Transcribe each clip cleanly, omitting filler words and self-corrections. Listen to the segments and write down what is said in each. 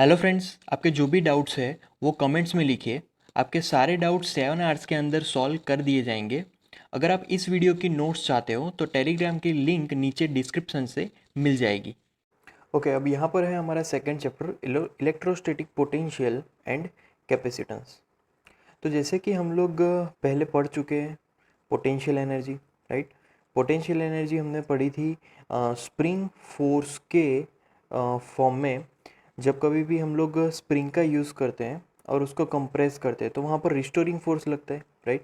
Hello friends, आपके जो भी डाउट्स है वो कमेंट्स में लिखिए। आपके सारे डाउट्स 7 आवर्स के अंदर सॉल्व कर दिए जाएंगे। अगर आप इस वीडियो की नोट्स चाहते हो तो टेलीग्राम की लिंक नीचे डिस्क्रिप्शन से मिल जाएगी। ओके, अब यहाँ पर है हमारा second chapter, electrostatic potential and capacitance. तो जैसे कि हम लोग पहले पढ़ चुके हैं potential energy, right. Potential energy हमने पढ़ी थी स्प्रिंग फोर्स के फॉर्म में। जब कभी भी हम लोग स्प्रिंग का यूज़ करते हैं और उसको कंप्रेस करते हैं तो वहाँ पर रिस्टोरिंग फोर्स लगता है, राइट।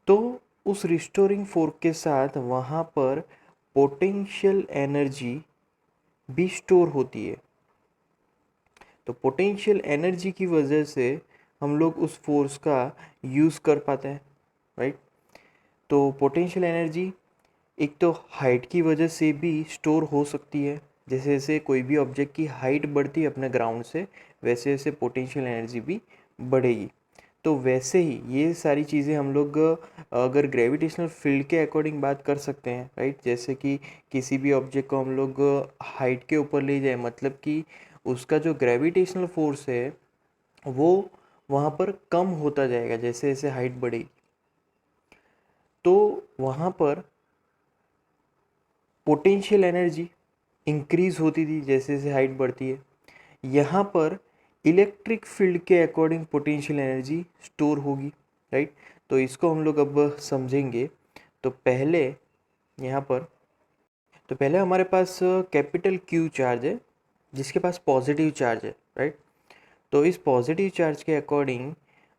तो उस रिस्टोरिंग फोर्स के साथ वहाँ पर पोटेंशियल एनर्जी भी स्टोर होती है। तो पोटेंशियल एनर्जी की वजह से हम लोग उस फोर्स का यूज़ कर पाते हैं, राइट। तो पोटेंशियल एनर्जी एक तो हाइट की वजह से भी स्टोर हो सकती है। जैसे जैसे कोई भी ऑब्जेक्ट की हाइट बढ़ती है अपने ग्राउंड से, वैसे वैसे पोटेंशियल एनर्जी भी बढ़ेगी। तो वैसे ही ये सारी चीज़ें हम लोग अगर ग्रेविटेशनल फील्ड के अकॉर्डिंग बात कर सकते हैं, राइट। जैसे कि किसी भी ऑब्जेक्ट को हम लोग हाइट के ऊपर ले जाए, मतलब कि उसका जो ग्रेविटेशनल फोर्स है वो वहाँ पर कम होता जाएगा जैसे जैसे हाइट बढ़ेगी। तो वहाँ पर पोटेंशियल एनर्जी इंक्रीज होती थी जैसे जैसे हाइट बढ़ती है। यहाँ पर इलेक्ट्रिक फील्ड के अकॉर्डिंग पोटेंशियल एनर्जी स्टोर होगी, राइट। तो इसको हम लोग अब समझेंगे। तो पहले यहाँ पर तो पहले हमारे पास कैपिटल क्यू चार्ज है जिसके पास पॉजिटिव चार्ज है, राइट। तो इस पॉजिटिव चार्ज के अकॉर्डिंग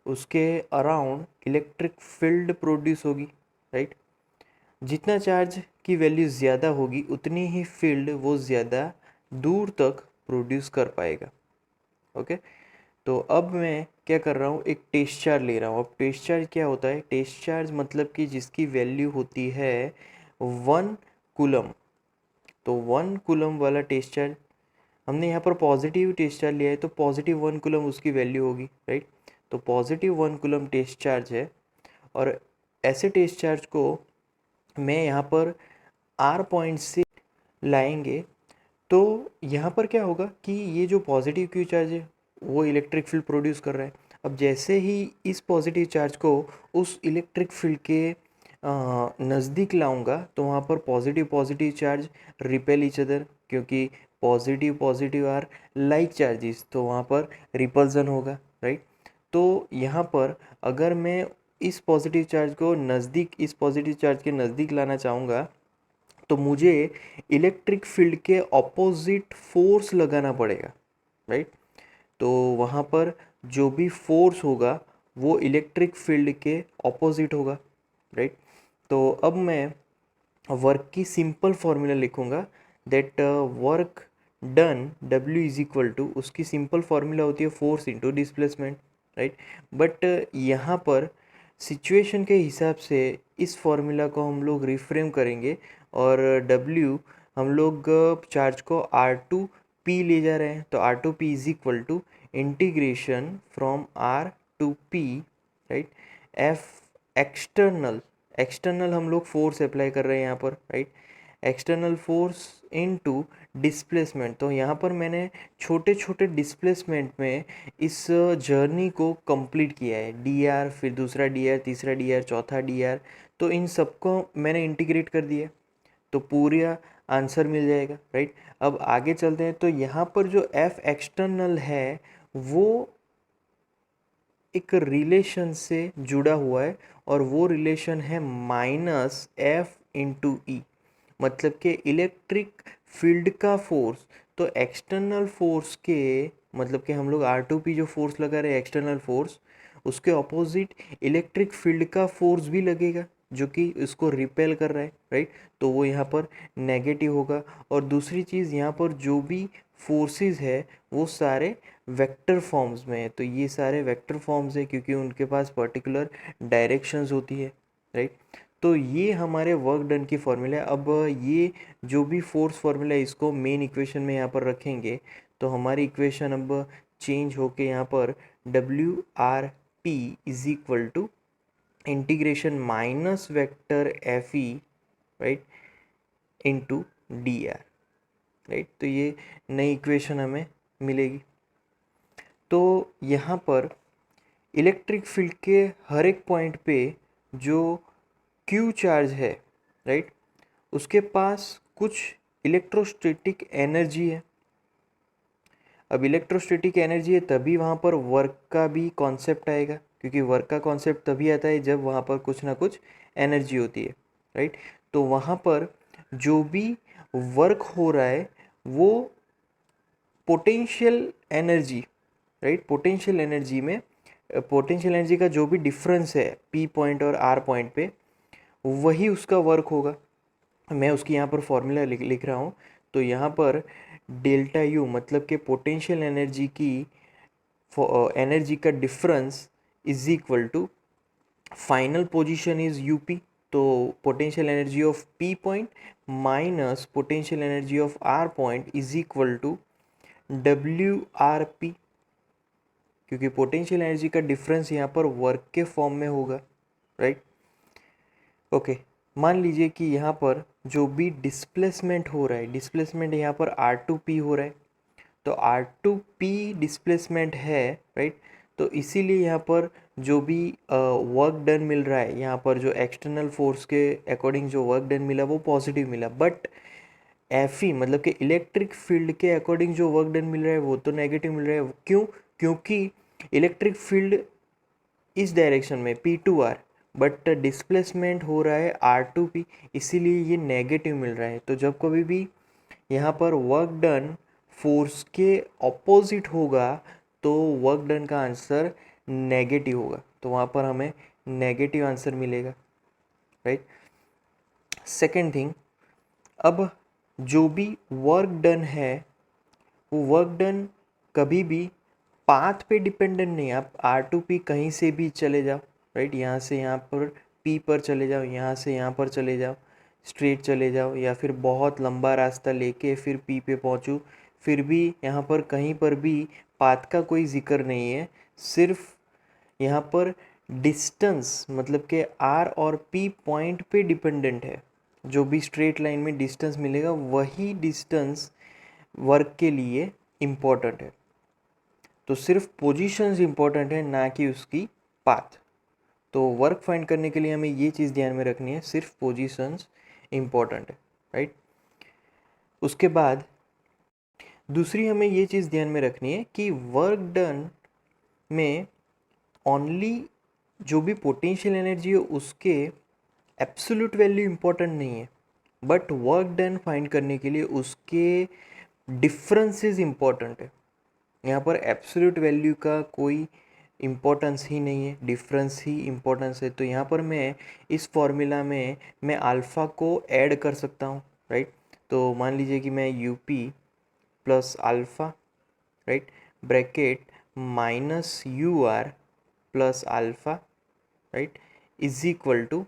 उसके अराउंड इलेक्ट्रिक फील्ड प्रोड्यूस होगी, राइट। जितना चार्ज की वैल्यू ज़्यादा होगी उतनी ही फील्ड वो ज़्यादा दूर तक प्रोड्यूस कर पाएगा। ओके। तो अब मैं क्या कर रहा हूँ, एक टेस्ट चार्ज ले रहा हूँ। अब टेस्ट चार्ज क्या होता है? टेस्ट चार्ज मतलब कि जिसकी वैल्यू होती है 1 कूलम। तो 1 कूलम वाला टेस्ट चार्ज, हमने यहाँ पर पॉजिटिव टेस्ट चार्ज लिया है तो पॉजिटिव 1 कूलम उसकी वैल्यू होगी, राइट। तो पॉजिटिव 1 कूलम टेस्ट चार्ज है। और ऐसे टेस्ट चार्ज को मैं यहाँ पर आर पॉइंट से लाएंगे तो यहाँ पर क्या होगा कि ये जो पॉजिटिव क्यू चार्ज है वो इलेक्ट्रिक फील्ड प्रोड्यूस कर रहा है। अब जैसे ही इस पॉजिटिव चार्ज को उस इलेक्ट्रिक फील्ड के नज़दीक लाऊंगा तो वहाँ पर positive positive charge repel each other, क्योंकि positive positive are like charges, तो वहाँ पर रिपल्जन होगा, राइट। तो यहाँ पर अगर मैं इस पॉजिटिव चार्ज को नज़दीक, इस पॉजिटिव चार्ज के नज़दीक लाना चाहूँगा तो मुझे इलेक्ट्रिक फील्ड के ऑपोजिट फोर्स लगाना पड़ेगा, राइट। तो वहाँ पर जो भी फोर्स होगा वो इलेक्ट्रिक फील्ड के ऑपोजिट होगा, राइट। तो अब मैं वर्क की सिंपल फॉर्मूला लिखूँगा। That work done W is equal to, उसकी सिंपल फॉर्मूला होती है force into displacement, right. But यहाँ पर सिचुएशन के हिसाब से इस फॉर्मूला को हम लोग रिफ्रेम करेंगे और W हम लोग चार्ज को R2P ले जा रहे हैं। तो R2P is equal to integration from R2P, right. F external, external हम लोग फोर्स अप्लाई कर रहे हैं यहाँ पर, right. External force into displacement. तो यहाँ पर मैंने छोटे छोटे डिस्प्लेसमेंट में इस जर्नी को कंप्लीट किया है। DR, फिर दूसरा DR, तीसरा DR, चौथा DR, तो इन सबको मैंने इंटीग्रेट कर दिया तो पूरा आंसर मिल जाएगा, राइट। अब आगे चलते हैं। तो यहाँ पर जो F एक्सटर्नल है वो एक रिलेशन से जुड़ा हुआ है और वो रिलेशन है -F/E, मतलब कि इलेक्ट्रिक फील्ड का फोर्स। तो एक्सटर्नल फोर्स के मतलब कि हम लोग R2P जो फोर्स लगा रहे हैं एक्सटर्नल फोर्स, उसके ऑपोजिट इलेक्ट्रिक फील्ड का फोर्स भी लगेगा जो कि इसको रिपेल कर रहा है, राइट। तो वो यहाँ पर नेगेटिव होगा। और दूसरी चीज़, यहाँ पर जो भी फोर्सेस है वो सारे वेक्टर फॉर्म्स में है। तो ये सारे वेक्टर फॉर्म्स है क्योंकि उनके पास पर्टिकुलर डायरेक्शंस होती है, राइट। तो ये हमारे वर्क डन की फॉर्मूला है। अब ये जो भी फोर्स फॉर्मूला है इसको मेन इक्वेशन में यहाँ पर रखेंगे तो हमारी इक्वेशन अब चेंज होके यहाँ पर WRP is equal to integration minus vector FE, right, into DR, right. तो ये नई इक्वेशन हमें मिलेगी। तो यहाँ पर इलेक्ट्रिक फील्ड के हर एक पॉइंट पे जो क्यू चार्ज है, राइट, उसके पास कुछ इलेक्ट्रोस्टैटिक एनर्जी है। अब इलेक्ट्रोस्टैटिक एनर्जी है तभी वहाँ पर वर्क का भी कॉन्सेप्ट आएगा, क्योंकि वर्क का कॉन्सेप्ट तभी आता है जब वहाँ पर कुछ ना कुछ एनर्जी होती है, राइट। तो वहाँ पर जो भी वर्क हो रहा है वो potential energy, right, potential energy में पोटेंशियल एनर्जी का जो भी डिफरेंस है पी पॉइंट और आर पॉइंट पे, वही उसका वर्क होगा। मैं उसकी यहाँ पर फॉर्मूला लिख रहा हूँ। तो यहाँ पर डेल्टा यू मतलब कि पोटेंशियल एनर्जी की एनर्जी का difference is equal to final position is U P, तो potential energy of P point minus potential energy of R point is equal to W R P, क्योंकि पोटेंशियल एनर्जी का difference यहाँ पर work के form में होगा, right. Okay, मान लीजिए कि यहाँ पर जो भी डिस्प्लेसमेंट हो रहा है, डिस्प्लेसमेंट यहाँ पर R2P हो रहा है, तो R2P डिस्प्लेसमेंट है, राइट। तो इसीलिए यहाँ पर जो भी वर्क डन मिल रहा है, यहाँ पर जो एक्सटर्नल फोर्स के अकॉर्डिंग जो वर्क डन मिला वो पॉजिटिव मिला, बट एफई मतलब कि इलेक्ट्रिक फील्ड के अकॉर्डिंग जो वर्क डन मिल रहा है वो तो नेगेटिव मिल रहा है। क्यों? क्योंकि इलेक्ट्रिक फील्ड इस डायरेक्शन में P2R, बट डिस्प्लेसमेंट हो रहा है R2P, इसीलिए ये नेगेटिव मिल रहा है। तो जब कभी भी यहाँ पर वर्क डन फोर्स के ऑपोजिट होगा तो वर्क डन का आंसर नेगेटिव होगा, तो वहाँ पर हमें नेगेटिव आंसर मिलेगा, राइट। सेकेंड थिंग, अब जो भी वर्क डन है वो वर्क डन कभी भी पाथ पे डिपेंडेंट नहीं है। आप R2P कहीं से भी चले जाओ, राइट, यहाँ से यहाँ पर P पर चले जाओ, यहाँ से यहाँ पर चले जाओ, स्ट्रेट चले जाओ, या फिर बहुत लंबा रास्ता लेके फिर P पे पहुँचो, फिर भी यहाँ पर कहीं पर भी पाथ का कोई जिक्र नहीं है। सिर्फ यहाँ पर डिस्टेंस मतलब कि R और P पॉइंट पे डिपेंडेंट है। जो भी स्ट्रेट लाइन में डिस्टेंस मिलेगा वही डिस्टेंस वर्क के लिए इम्पोर्टेंट है। तो सिर्फ पोजीशंस इम्पोर्टेंट है, ना कि उसकी पाथ। तो वर्क फाइंड करने के लिए हमें ये चीज़ ध्यान में रखनी है, सिर्फ पोजीशंस इम्पोर्टेंट है, राइट। उसके बाद दूसरी हमें ये चीज़ ध्यान में रखनी है कि वर्क डन में ओनली जो भी पोटेंशियल एनर्जी है उसके एब्सोल्यूट वैल्यू इम्पोर्टेंट नहीं है, बट वर्क डन फाइंड करने के लिए उसके डिफरेंसेस इम्पोर्टेंट है। यहाँ पर एब्सोल्यूट वैल्यू का कोई इम्पोर्टेंस ही नहीं है, डिफरेंस ही इम्पोर्टेंस है। तो यहाँ पर मैं इस फॉर्मूला में मैं अल्फ़ा को ऐड कर सकता हूँ, राइट। तो मान लीजिए कि मैं UP plus alpha, right, bracket minus U R plus alpha, right, is equal to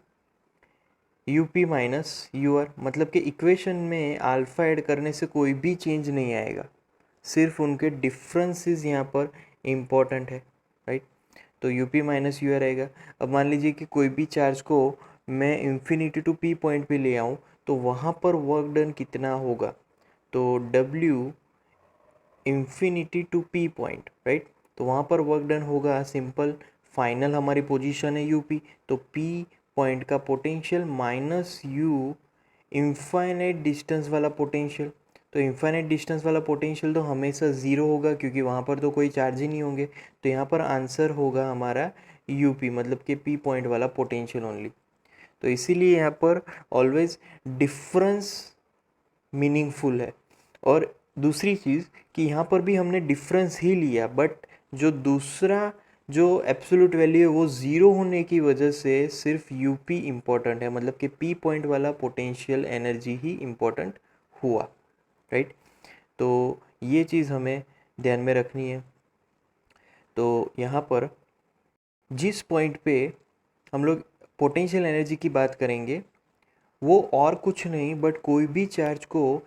UP minus U R. मतलब कि इक्वेशन में अल्फ़ा ऐड करने से कोई भी चेंज नहीं आएगा, सिर्फ उनके डिफरेंसेस यहाँ पर इम्पोर्टेंट है, राइट। तो यूपी माइनस यू आर आएगा। अब मान लीजिए कि कोई भी चार्ज को मैं इन्फिनिटी टू पी पॉइंट पे ले आऊँ तो वहाँ पर वर्क डन कितना होगा, तो W infinity to P point, right. तो वहाँ पर वर्क डन होगा सिंपल, फाइनल हमारी पोजीशन है यूपी, तो पी पॉइंट का potential minus U infinite distance वाला पोटेंशियल। तो इनफाइनाइट डिस्टेंस वाला पोटेंशियल तो हमेशा ज़ीरो होगा, क्योंकि वहाँ पर तो कोई चार्ज ही नहीं होंगे। तो यहाँ पर आंसर होगा हमारा यूपी मतलब कि पी पॉइंट वाला पोटेंशियल ओनली। तो इसीलिए यहाँ पर ऑलवेज डिफरेंस मीनिंगफुल है। और दूसरी चीज़ कि यहाँ पर भी हमने डिफरेंस ही लिया, बट जो दूसरा जो एब्सोल्यूट वैल्यू है वो ज़ीरो होने की वजह से सिर्फ यूपी इम्पोर्टेंट है, मतलब कि पी पॉइंट वाला पोटेंशियल एनर्जी ही इम्पोर्टेंट हुआ, राइट। तो ये चीज़ हमें ध्यान में रखनी है। तो यहाँ पर जिस पॉइंट पे हम लोग पोटेंशियल एनर्जी की बात करेंगे वो और कुछ नहीं बट कोई भी चार्ज को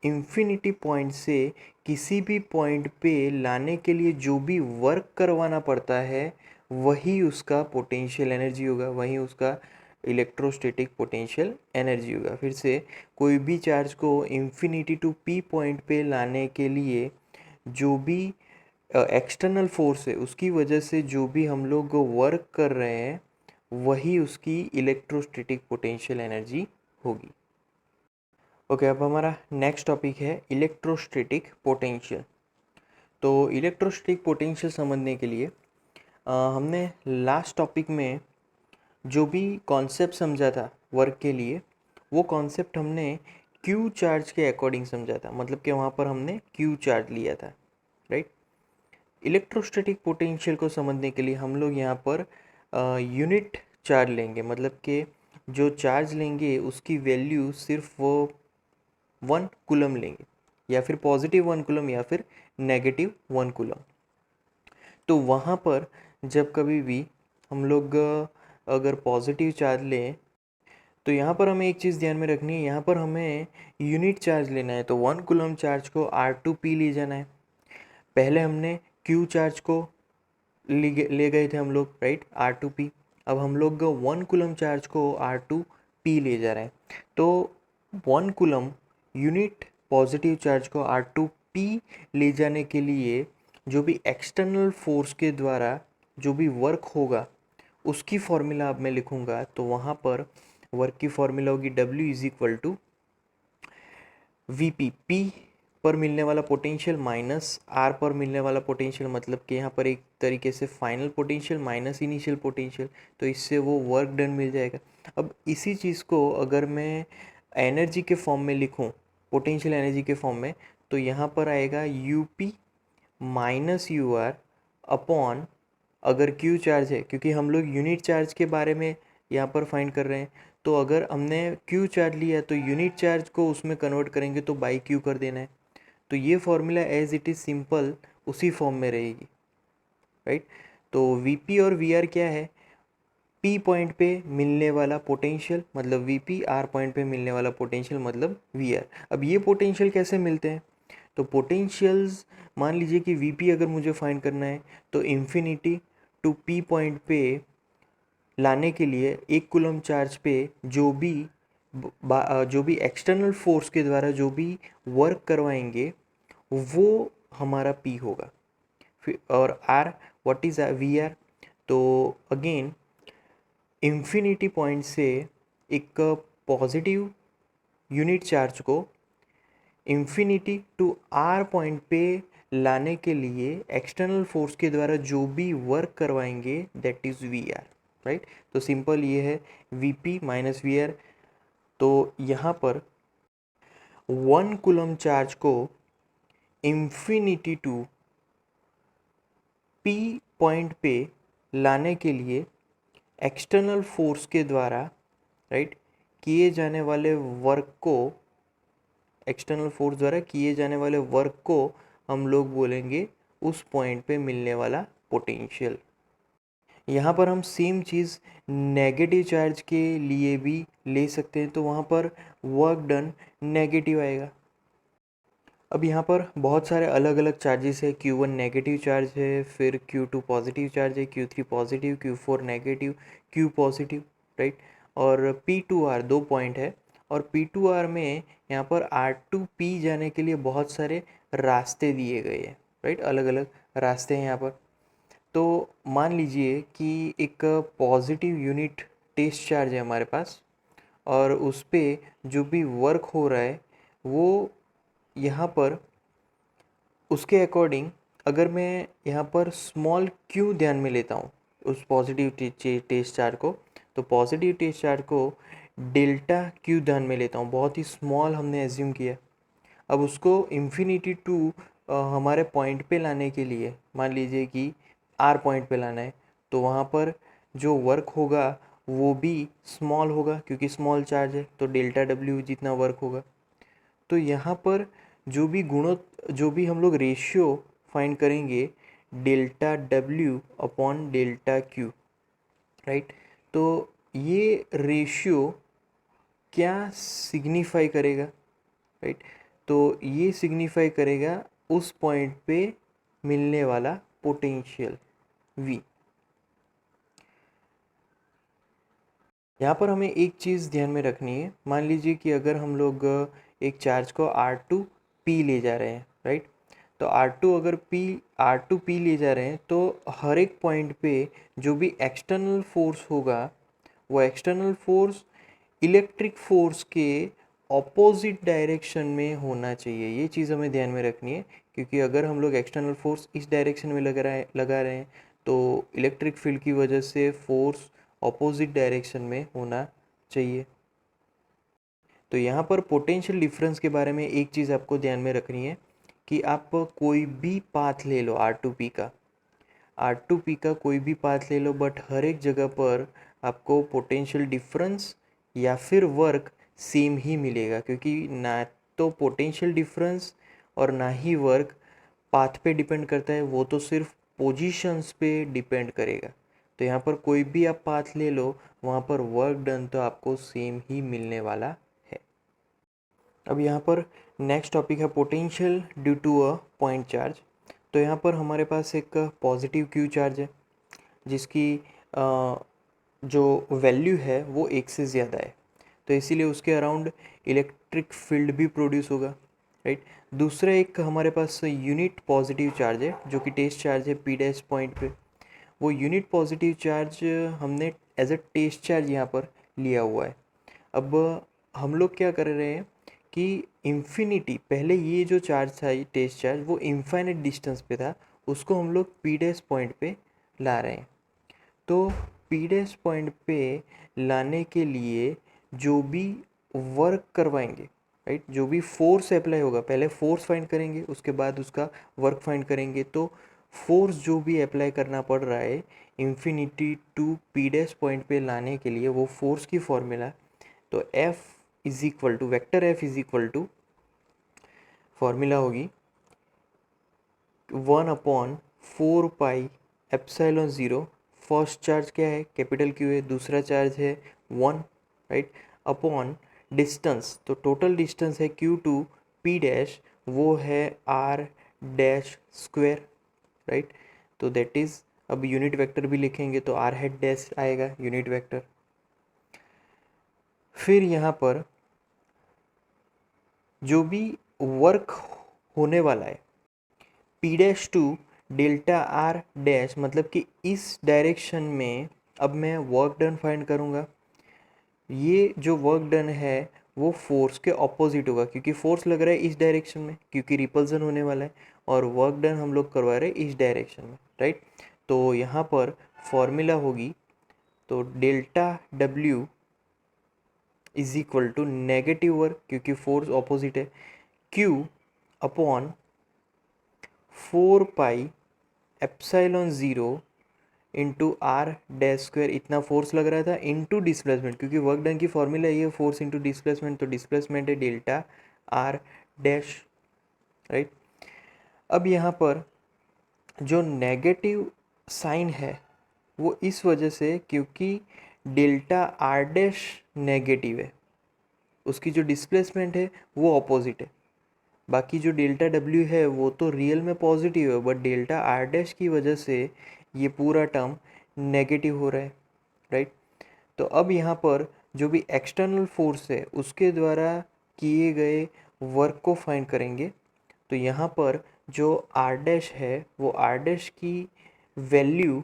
इन्फिनिटी पॉइंट से किसी भी पॉइंट पे लाने के लिए जो भी वर्क करवाना पड़ता है वही उसका पोटेंशियल एनर्जी होगा, वही उसका इलेक्ट्रोस्टैटिक पोटेंशियल एनर्जी होगा। फिर से कोई भी चार्ज को इन्फिनिटी टू पी पॉइंट पे लाने के लिए जो भी एक्सटर्नल फोर्स है उसकी वजह से जो भी हम लोग वर्क कर रहे हैं वही उसकी इलेक्ट्रोस्टैटिक पोटेंशियल एनर्जी होगी। ओके, अब हमारा नेक्स्ट टॉपिक है इलेक्ट्रोस्टैटिक पोटेंशियल। तो इलेक्ट्रोस्टैटिक पोटेंशियल समझने के लिए हमने लास्ट टॉपिक में जो भी कॉन्सेप्ट समझा था वर्क के लिए, वो कॉन्सेप्ट हमने क्यू चार्ज के अकॉर्डिंग समझा था। मतलब कि वहाँ पर हमने क्यू चार्ज लिया था, राइट। इलेक्ट्रोस्टैटिक पोटेंशियल को समझने के लिए हम लोग यहाँ पर यूनिट चार्ज लेंगे। मतलब कि जो चार्ज लेंगे उसकी वैल्यू सिर्फ वो 1 कूलम लेंगे, या फिर +1 कूलम या फिर -1 कूलम। तो वहाँ पर जब कभी भी हम लोग अगर पॉजिटिव चार्ज लें तो यहाँ पर हमें एक चीज़ ध्यान में रखनी है, यहाँ पर हमें यूनिट चार्ज लेना है। तो 1 कूलम चार्ज को R2P ले जाना है। पहले हमने क्यू चार्ज को ले गए थे हम लोग, राइट, R2P। अब हम लोग 1 कूलम चार्ज को R2P ले जा रहे हैं। तो 1 कूलम यूनिट पॉजिटिव चार्ज को R2P ले जाने के लिए जो भी एक्सटर्नल फोर्स के द्वारा जो भी वर्क होगा उसकी फॉर्मूला अब मैं लिखूँगा। तो वहाँ पर वर्क की फॉर्मूला होगी W = VP, P पर मिलने वाला पोटेंशियल माइनस R पर मिलने वाला पोटेंशियल। मतलब कि यहाँ पर एक तरीके से final potential minus initial potential, तो इससे वो वर्क डन मिल जाएगा। अब इसी चीज़ को अगर मैं एनर्जी के फॉर्म में लिखूँ, पोटेंशियल एनर्जी के फॉर्म में, तो यहाँ पर आएगा UP - UR अपॉन, अगर क्यू चार्ज है, क्योंकि हम लोग यूनिट चार्ज के बारे में यहाँ पर फाइंड कर रहे हैं, तो अगर हमने क्यू चार्ज लिया तो यूनिट चार्ज को उसमें कन्वर्ट करेंगे तो बाई क्यू कर देना है। तो ये formula as it is simple उसी फॉर्म में रहेगी, राइट। तो VP और VR क्या है? P पॉइंट पे मिलने वाला पोटेंशियल मतलब VP, R पॉइंट पे मिलने वाला पोटेंशियल मतलब VR। अब ये पोटेंशियल कैसे मिलते हैं? तो पोटेंशियल्स, मान लीजिए कि VP अगर मुझे फाइंड करना है तो इन्फिनिटी टू P पॉइंट पे लाने के लिए 1 कूलम चार्ज पे जो भी एक्सटर्नल फोर्स के द्वारा जो भी वर्क करवाएंगे वो हमारा P होगा। फिर और R, व्हाट इज़ VR? तो अगेन इन्फिनिटी पॉइंट से एक पॉजिटिव यूनिट चार्ज को इन्फिनिटी टू R पॉइंट पे लाने के लिए एक्सटर्नल फोर्स के द्वारा जो भी वर्क करवाएंगे दैट इज़ VR, राइट। तो सिंपल ये है VP - VR। तो यहाँ पर 1 कूलम चार्ज को इन्फिनिटी टू P पॉइंट पे लाने के लिए एक्सटर्नल फोर्स के द्वारा, राइट, किए जाने वाले वर्क को, एक्सटर्नल फोर्स द्वारा किए जाने वाले वर्क को हम लोग बोलेंगे उस पॉइंट पे मिलने वाला पोटेंशियल। यहाँ पर हम सेम चीज़ नेगेटिव चार्ज के लिए भी ले सकते हैं, तो वहाँ पर वर्क डन नेगेटिव आएगा। अब यहाँ पर बहुत सारे अलग अलग चार्जेस है। Q1 नेगेटिव चार्ज है, फिर Q2 पॉजिटिव चार्ज है, Q3 positive, Q4 negative, Q positive, right. और P2R 2 पॉइंट है, और P2R में यहाँ पर R2P जाने के लिए बहुत सारे रास्ते दिए गए हैं, राइट, अलग अलग रास्ते हैं यहाँ पर। तो मान लीजिए कि एक पॉजिटिव यूनिट टेस्ट चार्ज है हमारे पास, और उस पर जो भी वर्क हो रहा है वो यहाँ पर उसके अकॉर्डिंग, अगर मैं यहाँ पर स्मॉल q ध्यान में लेता हूँ उस पॉजिटिव टेस्ट चार्ज को, तो पॉजिटिव टेस्ट चार्ज को डेल्टा q ध्यान में लेता हूँ, बहुत ही स्मॉल हमने एज्यूम किया। अब उसको इन्फिनिटी टू हमारे पॉइंट पे लाने के लिए, मान लीजिए कि R पॉइंट पे लाना है, तो वहाँ पर जो वर्क होगा वो भी स्मॉल होगा, क्योंकि स्मॉल चार्ज है, तो डेल्टा W जितना वर्क होगा। तो यहाँ पर जो भी हम लोग रेशियो फाइंड करेंगे delta W upon delta Q, right. तो ये रेशियो क्या सिग्निफाई करेगा, राइट। तो ये सिग्निफाई करेगा उस पॉइंट पे मिलने वाला पोटेंशियल V। यहाँ पर हमें एक चीज़ ध्यान में रखनी है। मान लीजिए कि अगर हम लोग एक चार्ज को R2P ले जा रहे हैं, राइट, तो R2 अगर R2 P ले जा रहे हैं तो हर एक पॉइंट पे जो भी एक्सटर्नल फोर्स होगा वो एक्सटर्नल फोर्स इलेक्ट्रिक फोर्स के ऑपोजिट डायरेक्शन में होना चाहिए। ये चीज़ हमें ध्यान में रखनी है, क्योंकि अगर हम लोग एक्सटर्नल फोर्स इस डायरेक्शन में लगा रहे हैं तो इलेक्ट्रिक फील्ड की वजह से फोर्स ऑपोजिट डायरेक्शन में होना चाहिए। तो यहाँ पर पोटेंशियल डिफरेंस के बारे में एक चीज़ आपको ध्यान में रखनी है कि आप कोई भी पाथ ले लो R2P का, R2P का कोई भी पाथ ले लो, बट हर एक जगह पर आपको पोटेंशियल डिफरेंस या फिर वर्क सेम ही मिलेगा, क्योंकि ना तो पोटेंशियल डिफरेंस और ना ही वर्क पाथ पे डिपेंड करता है, वो तो सिर्फ पोजीशंस पे डिपेंड करेगा। तो यहाँ पर कोई भी आप पाथ ले लो, वहाँ पर वर्क डन तो आपको सेम ही मिलने वाला है। अब यहाँ पर नेक्स्ट टॉपिक है potential due to a point charge. तो यहाँ पर हमारे पास एक पॉजिटिव क्यू चार्ज है जिसकी जो वैल्यू है वो 1 से ज़्यादा है, तो इसीलिए उसके अराउंड इलेक्ट्रिक फील्ड भी प्रोड्यूस होगा, राइट। दूसरा एक हमारे पास यूनिट पॉजिटिव चार्ज है जो कि टेस्ट चार्ज है पी डैश पॉइंट पे। वो यूनिट पॉजिटिव चार्ज हमने एज अ टेस्ट चार्ज यहाँ पर लिया हुआ है। अब हम लोग क्या कर रहे हैं कि इन्फिनिटी, पहले ये जो चार्ज था ये टेस्ट चार्ज वो इनफाइनाइट डिस्टेंस पे था, उसको हम लोग पी डैश पॉइंट पे ला रहे हैं। तो पी डैश पॉइंट पे लाने के लिए जो भी वर्क करवाएंगे, राइट, जो भी फोर्स अप्लाई होगा, पहले फोर्स फाइंड करेंगे उसके बाद उसका वर्क फाइंड करेंगे। तो फोर्स जो भी अप्लाई करना पड़ रहा है infinity to P dash point पे लाने के लिए, वो फोर्स की फॉर्मूला, तो F is equal to vector F is equal to formula होगी 1/4 पाई एप्सिलॉन 0। फर्स्ट चार्ज क्या है, कैपिटल Q है, दूसरा चार्ज है 1, राइट, अपॉन डिस्टेंस, तो टोटल डिस्टेंस है Q टू P डैश, वो है R डैश स्क्वायर, राइट। तो दैट इज़, अब यूनिट वेक्टर भी लिखेंगे तो R हेड डैश आएगा यूनिट वेक्टर। फिर यहाँ पर जो भी वर्क होने वाला है P dash to delta R dash, मतलब कि इस डायरेक्शन में अब मैं वर्क डन फाइंड करूँगा। ये जो वर्क डन है वो फोर्स के ऑपोजिट होगा, क्योंकि फोर्स लग रहा है इस डायरेक्शन में, क्योंकि रिपल्सन होने वाला है, और वर्क डन हम लोग करवा रहे हैं इस डायरेक्शन में, राइट। तो यहाँ पर फॉर्मूला होगी, तो delta W is equal to negative work, क्योंकि फोर्स ऑपोजिट है, Q upon 4 pi epsilon 0 into R dash square, इतना फोर्स लग रहा था, इंटू डिस्प्लेसमेंट, क्योंकि वर्क डन की फॉर्मूला ये है फोर्स इंटू डिस्प्लेसमेंट, तो डिस्प्लेसमेंट है डेल्टा आर डैश, राइट। अब यहाँ पर जो नेगेटिव साइन है वो इस वजह से, क्योंकि डेल्टा आर डैश नेगेटिव है, उसकी जो डिस्प्लेसमेंट है वो ऑपोजिट है। बाकी जो डेल्टा डब्ल्यू है वो तो रियल में पॉजिटिव है, बट डेल्टा आर डैश की वजह से ये पूरा टर्म नेगेटिव हो रहा है, राइट। तो अब यहाँ पर जो भी एक्सटर्नल फोर्स है उसके द्वारा किए गए वर्क को फाइंड करेंगे। तो यहाँ पर जो आर डैश है वो आर डैश की वैल्यू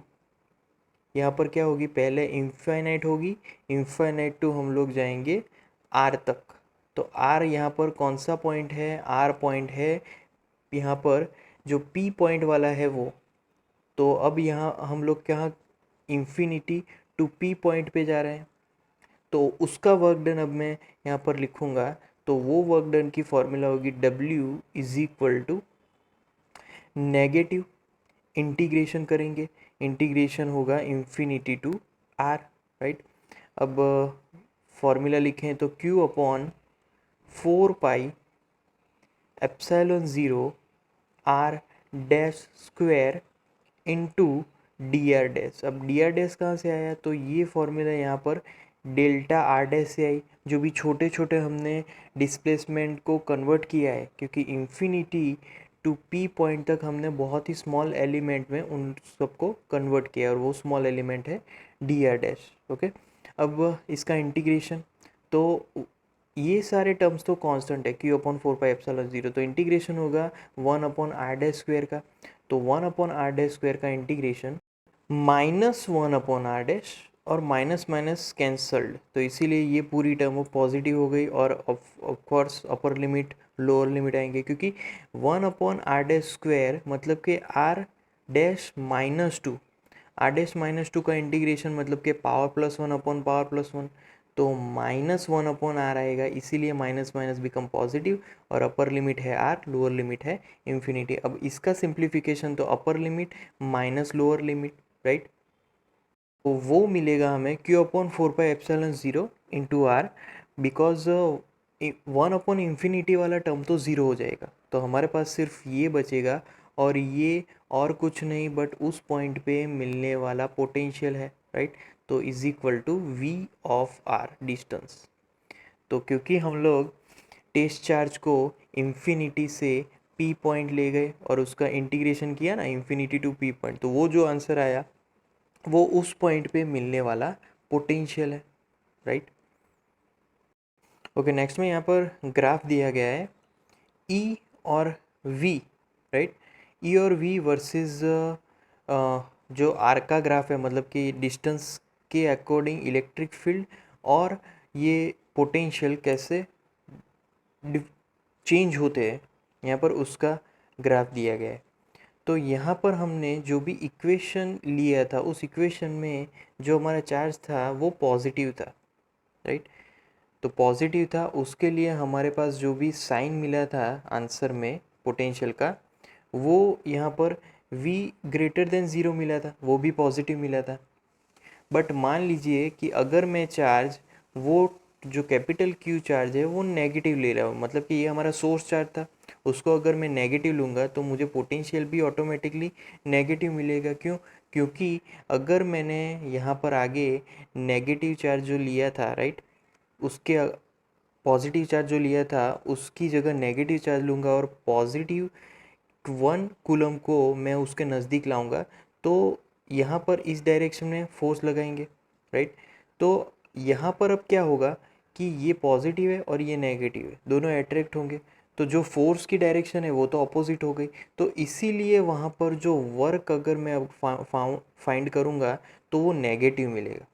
यहाँ पर क्या होगी, पहले इनफाइनाइट होगी, इनफाइनाइट टू हम लोग जाएंगे आर तक। तो आर यहाँ पर कौन सा पॉइंट है, आर पॉइंट है यहाँ पर जो पी पॉइंट वाला है वो। तो अब यहाँ हम लोग क्या, इन्फिनिटी टू पी पॉइंट पे जा रहे हैं, तो उसका वर्क डन अब मैं यहाँ पर लिखूँगा, तो वो वर्क डन की फॉर्मूला होगी W is equal to negative, integration करेंगे, इंटीग्रेशन होगा इन्फिनिटी टू R, राइट। अब फॉर्मूला लिखें तो Q upon 4 pi epsilon 0 R dash square into D R dash. अब डी आर डैश कहाँ से आया, तो ये फॉर्मूला यहाँ पर डेल्टा आर डैश से आई, जो भी छोटे छोटे हमने डिस्प्लेसमेंट को कन्वर्ट किया है, क्योंकि इन्फिनिटी टू पी पॉइंट तक हमने बहुत ही स्मॉल एलिमेंट में उन सबको कन्वर्ट किया, और वो स्मॉल एलिमेंट है डी आर डैश, ओके। अब इसका इंटीग्रेशन, तो ये सारे टर्म्स तो कांस्टेंट है, क्यू अपॉन 4 पाई एप्सिलॉन 0, तो इंटीग्रेशन होगा 1/r डैश स्क्वायर का। तो 1/r डैश स्क्वायर का इंटीग्रेशन -1/r डैश, और माइनस माइनस कैंसल्ड, तो इसीलिए ये पूरी टर्म वो पॉजिटिव हो गई, और of course upper limit lower limit आएंगे, क्योंकि 1/r डैश स्क्वायर मतलब कि r डैश-2, r डैश-2 का इंटीग्रेशन मतलब कि power plus one upon power plus one, तो -1/r आएगा, इसीलिए माइनस माइनस बिकम पॉजिटिव, और अपर लिमिट है r, लोअर लिमिट है इन्फिनिटी। अब इसका सिंप्लीफिकेशन, तो upper limit minus lower limit, right, तो वो मिलेगा हमें Q upon 4 pi epsilon 0 into R, because 1/इंफिनिटी वाला टर्म तो ज़ीरो हो जाएगा, तो हमारे पास सिर्फ ये बचेगा, और ये और कुछ नहीं बट उस पॉइंट पे मिलने वाला पोटेंशियल है, राइट। तो is equal to V of R distance. तो क्योंकि हम लोग टेस्ट चार्ज को इन्फिनिटी से पी पॉइंट ले गए और उसका इंटीग्रेशन किया ना इन्फिनिटी टू पी पॉइंट, तो वो जो आंसर आया वो उस पॉइंट पे मिलने वाला पोटेंशियल है, राइट। ओके, नेक्स्ट में यहाँ पर ग्राफ दिया गया है ई और वी, राइट। ई और वी वर्सेस जो आर का ग्राफ है, मतलब कि डिस्टेंस के अकॉर्डिंग इलेक्ट्रिक फील्ड और ये पोटेंशियल कैसे चेंज होते हैं, यहाँ पर उसका ग्राफ दिया गया है। तो यहाँ पर हमने जो भी इक्वेशन लिया था, उस इक्वेशन में जो हमारा चार्ज था वो पॉजिटिव था, राइट। तो पॉजिटिव था, उसके लिए हमारे पास जो भी साइन मिला था आंसर में पोटेंशियल का, वो यहाँ पर v ग्रेटर देन ज़ीरो मिला था, वो भी पॉजिटिव मिला था। बट मान लीजिए कि अगर मैं चार्ज वो जो कैपिटल क्यू चार्ज है वो नेगेटिव ले रहा हूँ, मतलब कि ये हमारा सोर्स चार्ज था, उसको अगर मैं नेगेटिव लूँगा तो मुझे पोटेंशियल भी ऑटोमेटिकली नेगेटिव मिलेगा। क्यों? क्योंकि अगर मैंने यहाँ पर आगे नेगेटिव चार्ज जो लिया था, राइट, उसके पॉजिटिव चार्ज जो लिया था उसकी जगह नेगेटिव चार्ज लूँगा और पॉजिटिव 1 कूलम को मैं उसके नज़दीक लाऊंगा, तो यहाँ पर इस डायरेक्शन में फोर्स लगाएंगे, राइट। तो यहाँ पर अब क्या होगा कि ये पॉजिटिव है और ये नेगेटिव है, दोनों अट्रैक्ट होंगे, तो जो फोर्स की डायरेक्शन है वो तो अपोजिट हो गई, तो इसीलिए वहाँ पर जो वर्क अगर मैं अब फाइंड करूँगा तो वो नेगेटिव मिलेगा,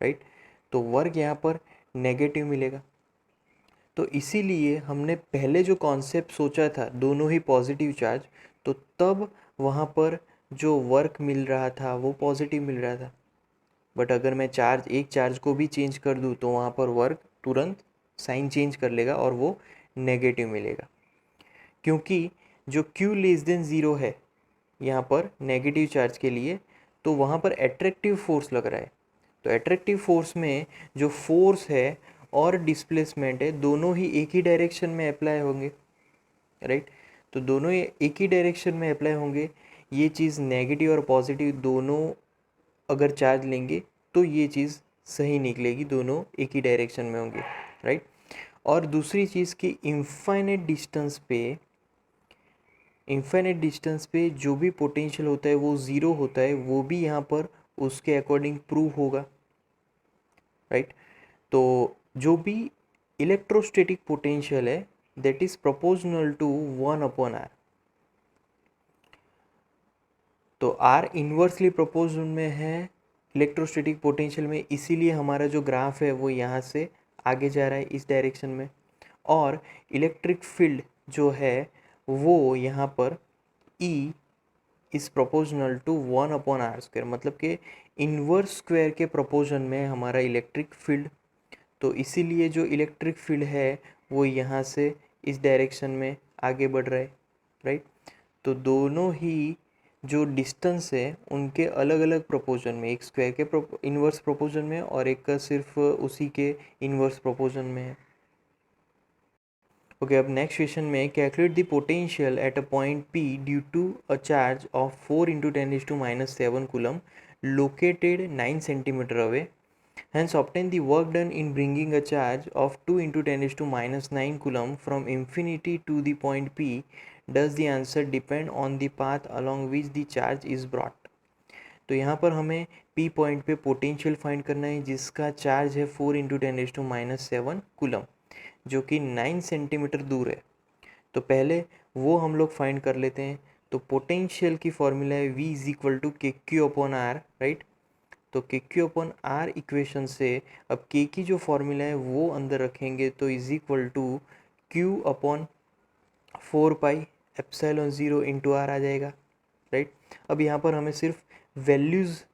राइट। तो वर्क यहाँ पर नेगेटिव मिलेगा। तो इसीलिए हमने पहले जो कॉन्सेप्ट सोचा था दोनों ही पॉजिटिव चार्ज, तो तब वहाँ पर जो वर्क मिल रहा था वो पॉजिटिव मिल रहा था। बट अगर मैं एक चार्ज को भी चेंज कर दूँ तो वहाँ पर वर्क तुरंत साइन चेंज कर लेगा और वो नेगेटिव मिलेगा, क्योंकि जो Q लेस देन ज़ीरो है यहाँ पर नेगेटिव चार्ज के लिए, तो वहाँ पर एट्रैक्टिव फोर्स लग रहा है। तो एट्रैक्टिव फोर्स में जो फोर्स है और डिस्प्लेसमेंट है दोनों ही एक ही डायरेक्शन में अप्लाई होंगे, राइट। तो दोनों एक ही डायरेक्शन में अप्लाई होंगे, ये चीज़ नेगेटिव और पॉजिटिव दोनों अगर चार्ज लेंगे तो ये चीज़ सही निकलेगी, दोनों एक ही डायरेक्शन में होंगे, राइट। और दूसरी चीज़ कि इनफाइनाइट डिस्टेंस पे जो भी पोटेंशियल होता है वो ज़ीरो होता है, वो भी यहाँ पर उसके अकॉर्डिंग प्रूव होगा, राइट। तो जो भी इलेक्ट्रोस्टैटिक पोटेंशियल है that is proportional to 1/r, तो r इन्वर्सली प्रोपोर्शनल में है इलेक्ट्रोस्टैटिक पोटेंशियल में, इसीलिए हमारा जो ग्राफ है वो यहाँ से आगे जा रहा है इस डायरेक्शन में, और इलेक्ट्रिक फील्ड जो है वो यहाँ पर E is proportional to 1/r², मतलब कि इन्वर्स स्क्वायर के प्रोपोर्शन में हमारा इलेक्ट्रिक फील्ड, तो इसीलिए जो इलेक्ट्रिक फील्ड है वो यहाँ से इस डायरेक्शन में आगे बढ़ रहा है, राइट। तो दोनों ही जो डिस्टेंस है उनके अलग अलग प्रोपोर्शन में, एक स्क्वायर के इन्वर्स प्रोपोर्शन में और एक का सिर्फ उसी के इन्वर्स प्रोपोर्शन में है। ओके, अब नेक्स्ट क्वेश्चन में calculate the potential at a point P due to a charge of 4 × 10⁻⁷ coulomb located 9 centimeter away. Hence, obtain the work done in bringing a charge of 2 × 10⁻⁹ coulomb from infinity to the point P. Does the answer depend on the path along which the charge is brought? तो यहाँ पर हमें P point पे potential find करना है जिसका charge है 4 into 10⁻⁷ coulomb, जो कि 9 सेंटीमीटर दूर है। तो पहले वो हम लोग फाइंड कर लेते हैं। तो पोटेंशियल की फॉर्मूला है V इज इक्वल टू के क्यू अपॉन आर, राइट। तो के क्यू अपॉन आर इक्वेशन से अब के की जो फॉर्मूला है वो अंदर रखेंगे तो is equal to Q upon 4πε0 into R आ जाएगा, राइट। अब यहाँ पर हमें सिर्फ वैल्यूज़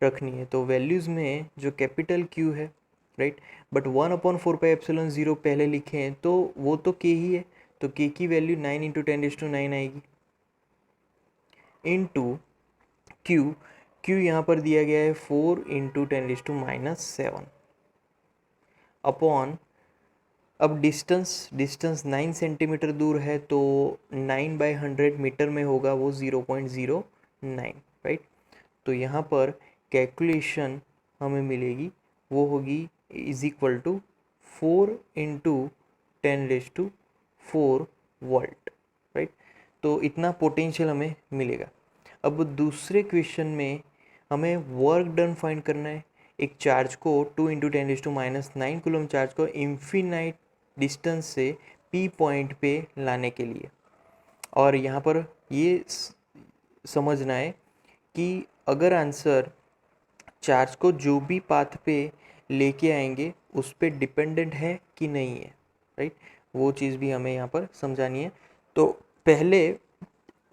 रखनी है, तो वैल्यूज़ में जो कैपिटल क्यू है, राइट, बट 1/4πε0 पहले लिखे हैं तो वो तो के ही है, तो के की वैल्यू 9 इंटू 10⁻⁹ आएगी इंटू क्यू। क्यू यहाँ पर दिया गया है 4 इंटू 10⁻⁷ अपॉन, अब डिस्टेंस 9 सेंटीमीटर दूर है तो 9/100 मीटर में होगा वो 0.09, राइट। तो यहाँ पर कैलकुलेशन हमें मिलेगी वो होगी is equal to 4 into 10⁻⁴ volt, right. तो इतना पोटेंशियल हमें मिलेगा। अब दूसरे क्वेश्चन में हमें वर्क डन फाइंड करना है। एक चार्ज को 2 इंटू 10⁻⁹ कूलम चार्ज को इन्फिनाइट डिस्टेंस से P पॉइंट पे लाने के लिए, और यहाँ पर ये समझना है कि अगर आंसर चार्ज को जो भी पाथ पे लेके आएंगे उस पे डिपेंडेंट है कि नहीं है, राइट, वो चीज़ भी हमें यहाँ पर समझानी है। तो पहले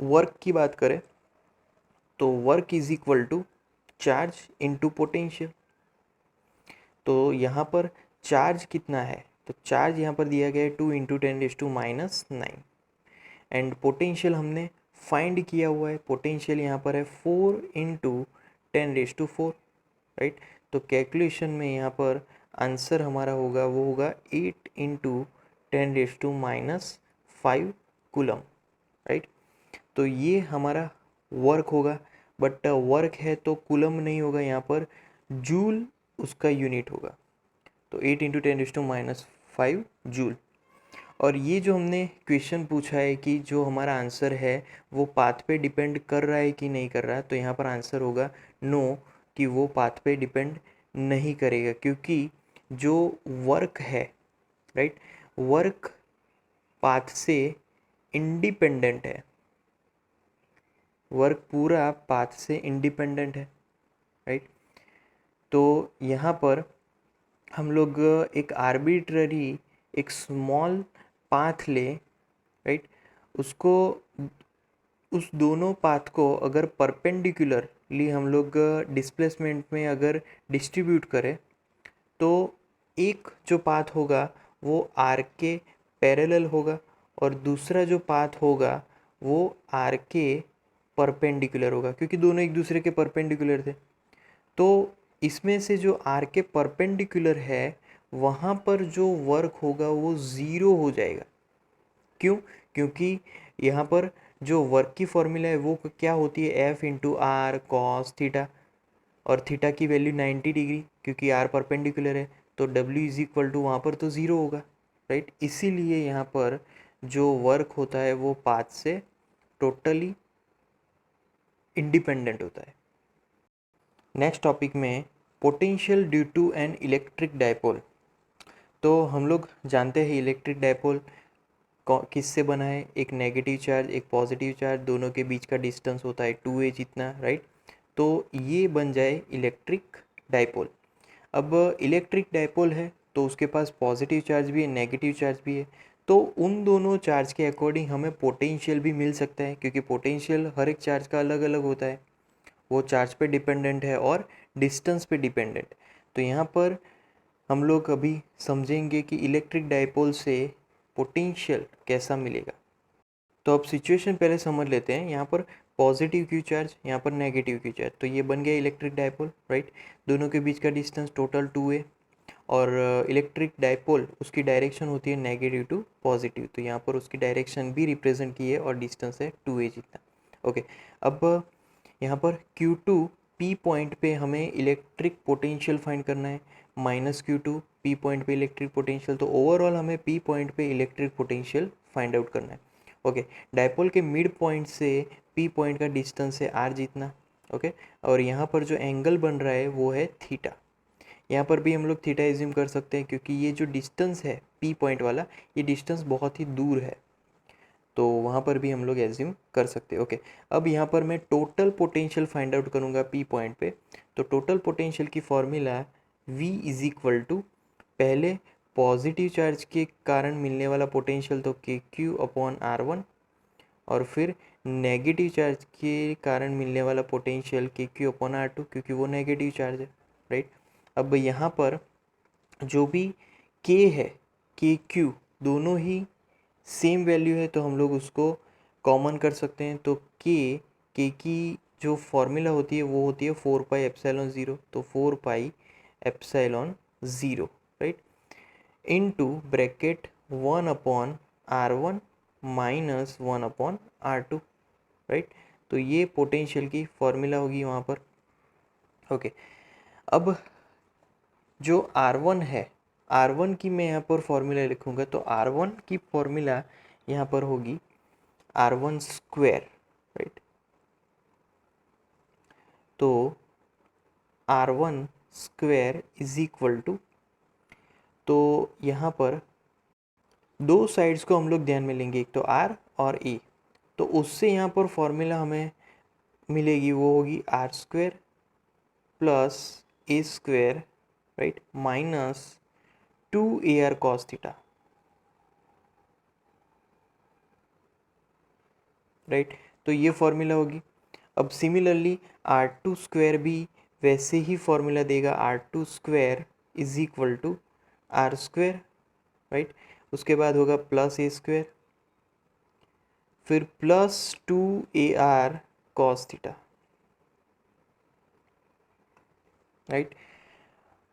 वर्क की बात करें तो work is equal to charge into potential. तो यहाँ पर चार्ज कितना है, तो चार्ज यहाँ पर दिया गया है 2 इंटू 10⁻⁹ एंड पोटेंशियल हमने फाइंड किया हुआ है, पोटेंशियल यहाँ पर है 4 इंटू 10⁻⁴, राइट। तो कैलकुलेशन में यहाँ पर आंसर हमारा होगा वो होगा 8 इंटू 10⁻⁵ कूलम, राइट। तो ये हमारा वर्क होगा, बट वर्क है तो कूलम नहीं होगा, यहाँ पर जूल उसका यूनिट होगा। तो 8 इंटू 10⁻⁵ जूल। और ये जो हमने क्वेश्चन पूछा है कि जो हमारा आंसर है वो पाथ पे डिपेंड कर रहा है कि नहीं कर रहा है, तो यहाँ पर आंसर होगा नो, कि वो पाथ पे डिपेंड नहीं करेगा, क्योंकि जो वर्क है, राइट, वर्क पाथ से इंडिपेंडेंट है, वर्क पूरा पाथ से इंडिपेंडेंट है, राइट। तो यहाँ पर हम लोग एक आर्बिट्ररी एक स्मॉल पाथ ले, राइट, उसको उस दोनों पाथ को अगर परपेंडिकुलरली हम लोग डिस्प्लेसमेंट में अगर डिस्ट्रीब्यूट करें तो एक जो पाथ होगा वो आर के पैरेलल होगा और दूसरा जो पाथ होगा वो आर के परपेंडिकुलर होगा, क्योंकि दोनों एक दूसरे के परपेंडिकुलर थे। तो इसमें से जो आर के परपेंडिकुलर है वहाँ पर जो वर्क होगा वो ज़ीरो हो जाएगा। क्यों? क्योंकि यहाँ पर जो वर्क की फॉर्मूला है वो क्या होती है, F into R cos theta, और थीटा की वैल्यू 90 डिग्री, क्योंकि आर परपेंडिकुलर है तो डब्ल्यू इज इक्वल टू वहाँ पर तो ज़ीरो होगा, राइट। इसीलिए यहाँ पर जो वर्क होता है वो पाथ से टोटली इंडिपेंडेंट होता है। नेक्स्ट टॉपिक में potential due to an electric dipole. तो हम लोग जानते हैं इलेक्ट्रिक डायपोल किससे बना है, एक नेगेटिव चार्ज एक पॉजिटिव चार्ज, दोनों के बीच का डिस्टेंस होता है 2a जितना, राइट। तो ये बन जाए इलेक्ट्रिक डायपोल। अब इलेक्ट्रिक डायपोल है तो उसके पास पॉजिटिव चार्ज भी है नेगेटिव चार्ज भी है, तो उन दोनों चार्ज के अकॉर्डिंग हमें पोटेंशियल भी मिल सकता है, क्योंकि पोटेंशियल हर एक चार्ज का अलग अलग होता है, वो चार्ज पे डिपेंडेंट है और डिस्टेंस पे डिपेंडेंट। तो यहाँ पर हम लोग अभी समझेंगे कि इलेक्ट्रिक डायपोल से पोटेंशियल कैसा मिलेगा। तो अब सिचुएशन पहले समझ लेते हैं। यहाँ पर पॉजिटिव क्यू चार्ज, यहाँ पर नेगेटिव क्यू चार्ज, तो ये बन गया इलेक्ट्रिक डायपोल, राइट। दोनों के बीच का डिस्टेंस टोटल 2a, और इलेक्ट्रिक डायपोल उसकी डायरेक्शन होती है नेगेटिव टू पॉजिटिव, तो यहाँ पर उसकी डायरेक्शन भी रिप्रेजेंट की है और डिस्टेंस है 2a जितना, ओके। अब यहाँ पर Q2 P पॉइंट पे हमें इलेक्ट्रिक पोटेंशियल फाइंड करना है, -Q2 P पॉइंट पे इलेक्ट्रिक पोटेंशियल, तो ओवरऑल हमें P पॉइंट पे इलेक्ट्रिक पोटेंशियल फाइंड आउट करना है, ओके। डायपोल के मिड पॉइंट से P पॉइंट का डिस्टेंस है r जितना, ओके। और यहाँ पर जो एंगल बन रहा है वो है थीटा। यहाँ पर भी हम लोग थीटा एज्यूम कर सकते हैं क्योंकि ये जो डिस्टेंस है पी पॉइंट वाला, ये डिस्टेंस बहुत ही दूर है, तो वहाँ पर भी हम लोग एज्यूम कर सकते हैं। ओके, अब यहाँ पर मैं टोटल पोटेंशियल फाइंड आउट करूँगा पी पॉइंट पे। तो टोटल पोटेंशियल की formula V is equal to, पहले पॉजिटिव चार्ज के कारण मिलने वाला पोटेंशियल तो के क्यू अपॉन R1, और फिर नेगेटिव चार्ज के कारण मिलने वाला पोटेंशियल के क्यू अपॉन R2, क्योंकि वो नेगेटिव चार्ज है, राइट। अब यहाँ पर जो भी k है, के क्यू दोनों ही सेम वैल्यू है, तो हम लोग उसको कॉमन कर सकते हैं। तो के की जो फॉर्मूला होती है वो होती है 4 पाई एप्सिलॉन 0, तो 4 pi epsilon 0, right, into bracket 1/R1 minus 1/R2, right. तो ये पोटेंशियल की फॉर्मूला होगी वहाँ पर। ओके, अब जो R1 है, R1 की मैं यहाँ पर फॉर्मूला लिखूँगा, तो R1 की फॉर्मूला यहाँ पर होगी R1 स्क्वायर, राइट। तो R1 square is equal to, तो यहाँ पर दो साइड्स को हम लोग ध्यान में लेंगे, एक तो R और A, तो उससे यहाँ पर फॉर्मूला हमें मिलेगी, वो होगी R square plus A square, right, minus 2AR cos theta, right. तो ये फॉर्मूला होगी। अब सिमिलरली R2 स्क्वायर भी वैसे ही फॉर्मूला देगा, R2 square is equal to R square, right. उसके बाद होगा प्लस A स्क्वायर, फिर plus 2AR cos theta, right.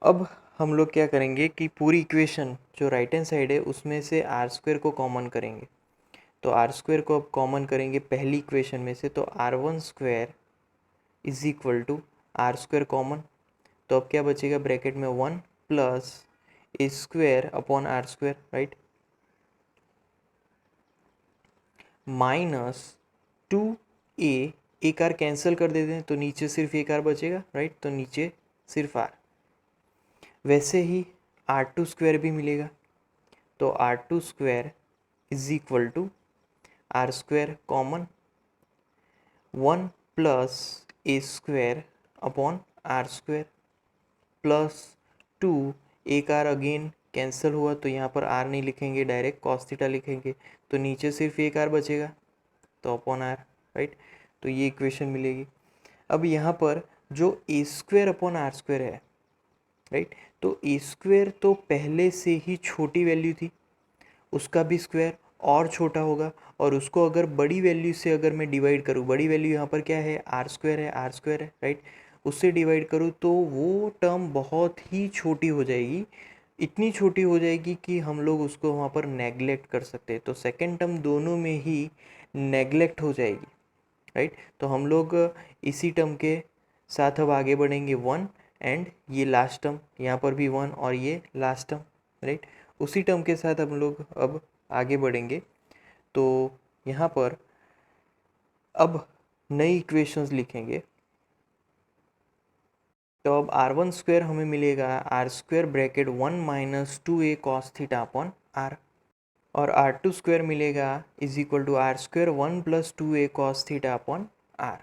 अब हम लोग क्या करेंगे कि पूरी इक्वेशन जो राइट हैंड साइड है उसमें से R स्क्वायर को कॉमन करेंगे। तो R स्क्वायर को अब कॉमन करेंगे पहली इक्वेशन में से, तो R1 square is equal to R square common, तो अब क्या बचेगा ब्रैकेट में 1 plus A square upon R square, right, minus 2A, एक आर कैंसिल कर देते हैं तो नीचे सिर्फ एक आर बचेगा, राइट, तो नीचे सिर्फ R। वैसे ही R2 स्क्वायर भी मिलेगा, तो R2 square is equal to R square common 1 plus A square upon R square plus 2, एक आर अगेन कैंसिल हुआ तो यहाँ पर R नहीं लिखेंगे, डायरेक्ट कॉस थीटा लिखेंगे, तो नीचे सिर्फ एक आर बचेगा, तो अपॉन R, राइट। तो ये इक्वेशन मिलेगी। अब यहाँ पर जो A square upon R square है, राइट, तो A स्क्वायर तो पहले से ही छोटी वैल्यू थी, उसका भी स्क्वायर और छोटा होगा, और उसको अगर बड़ी वैल्यू से अगर मैं डिवाइड करूँ, बड़ी वैल्यू यहाँ पर क्या है, R स्क्वायर है, R स्क्वायर है, राइट, उससे डिवाइड करूँ तो वो टर्म बहुत ही छोटी हो जाएगी, इतनी छोटी हो जाएगी कि हम लोग उसको वहाँ पर नेगलेक्ट कर सकते हैं। तो सेकेंड टर्म दोनों में ही नेगलेक्ट हो जाएगी, राइट। तो हम लोग इसी टर्म के साथ अब आगे बढ़ेंगे 1, एंड ये लास्ट टर्म, यहाँ पर भी 1 और ये लास्ट टर्म, राइट, उसी टर्म के साथ हम लोग अब आगे बढ़ेंगे। तो यहाँ पर अब नई इक्वेशंस लिखेंगे। तो अब R1 स्क्वायर हमें मिलेगा R square bracket 1 minus 2A cos theta upon R, और R2 स्क्वायर मिलेगा is equal to R square 1 plus 2A cos theta upon R।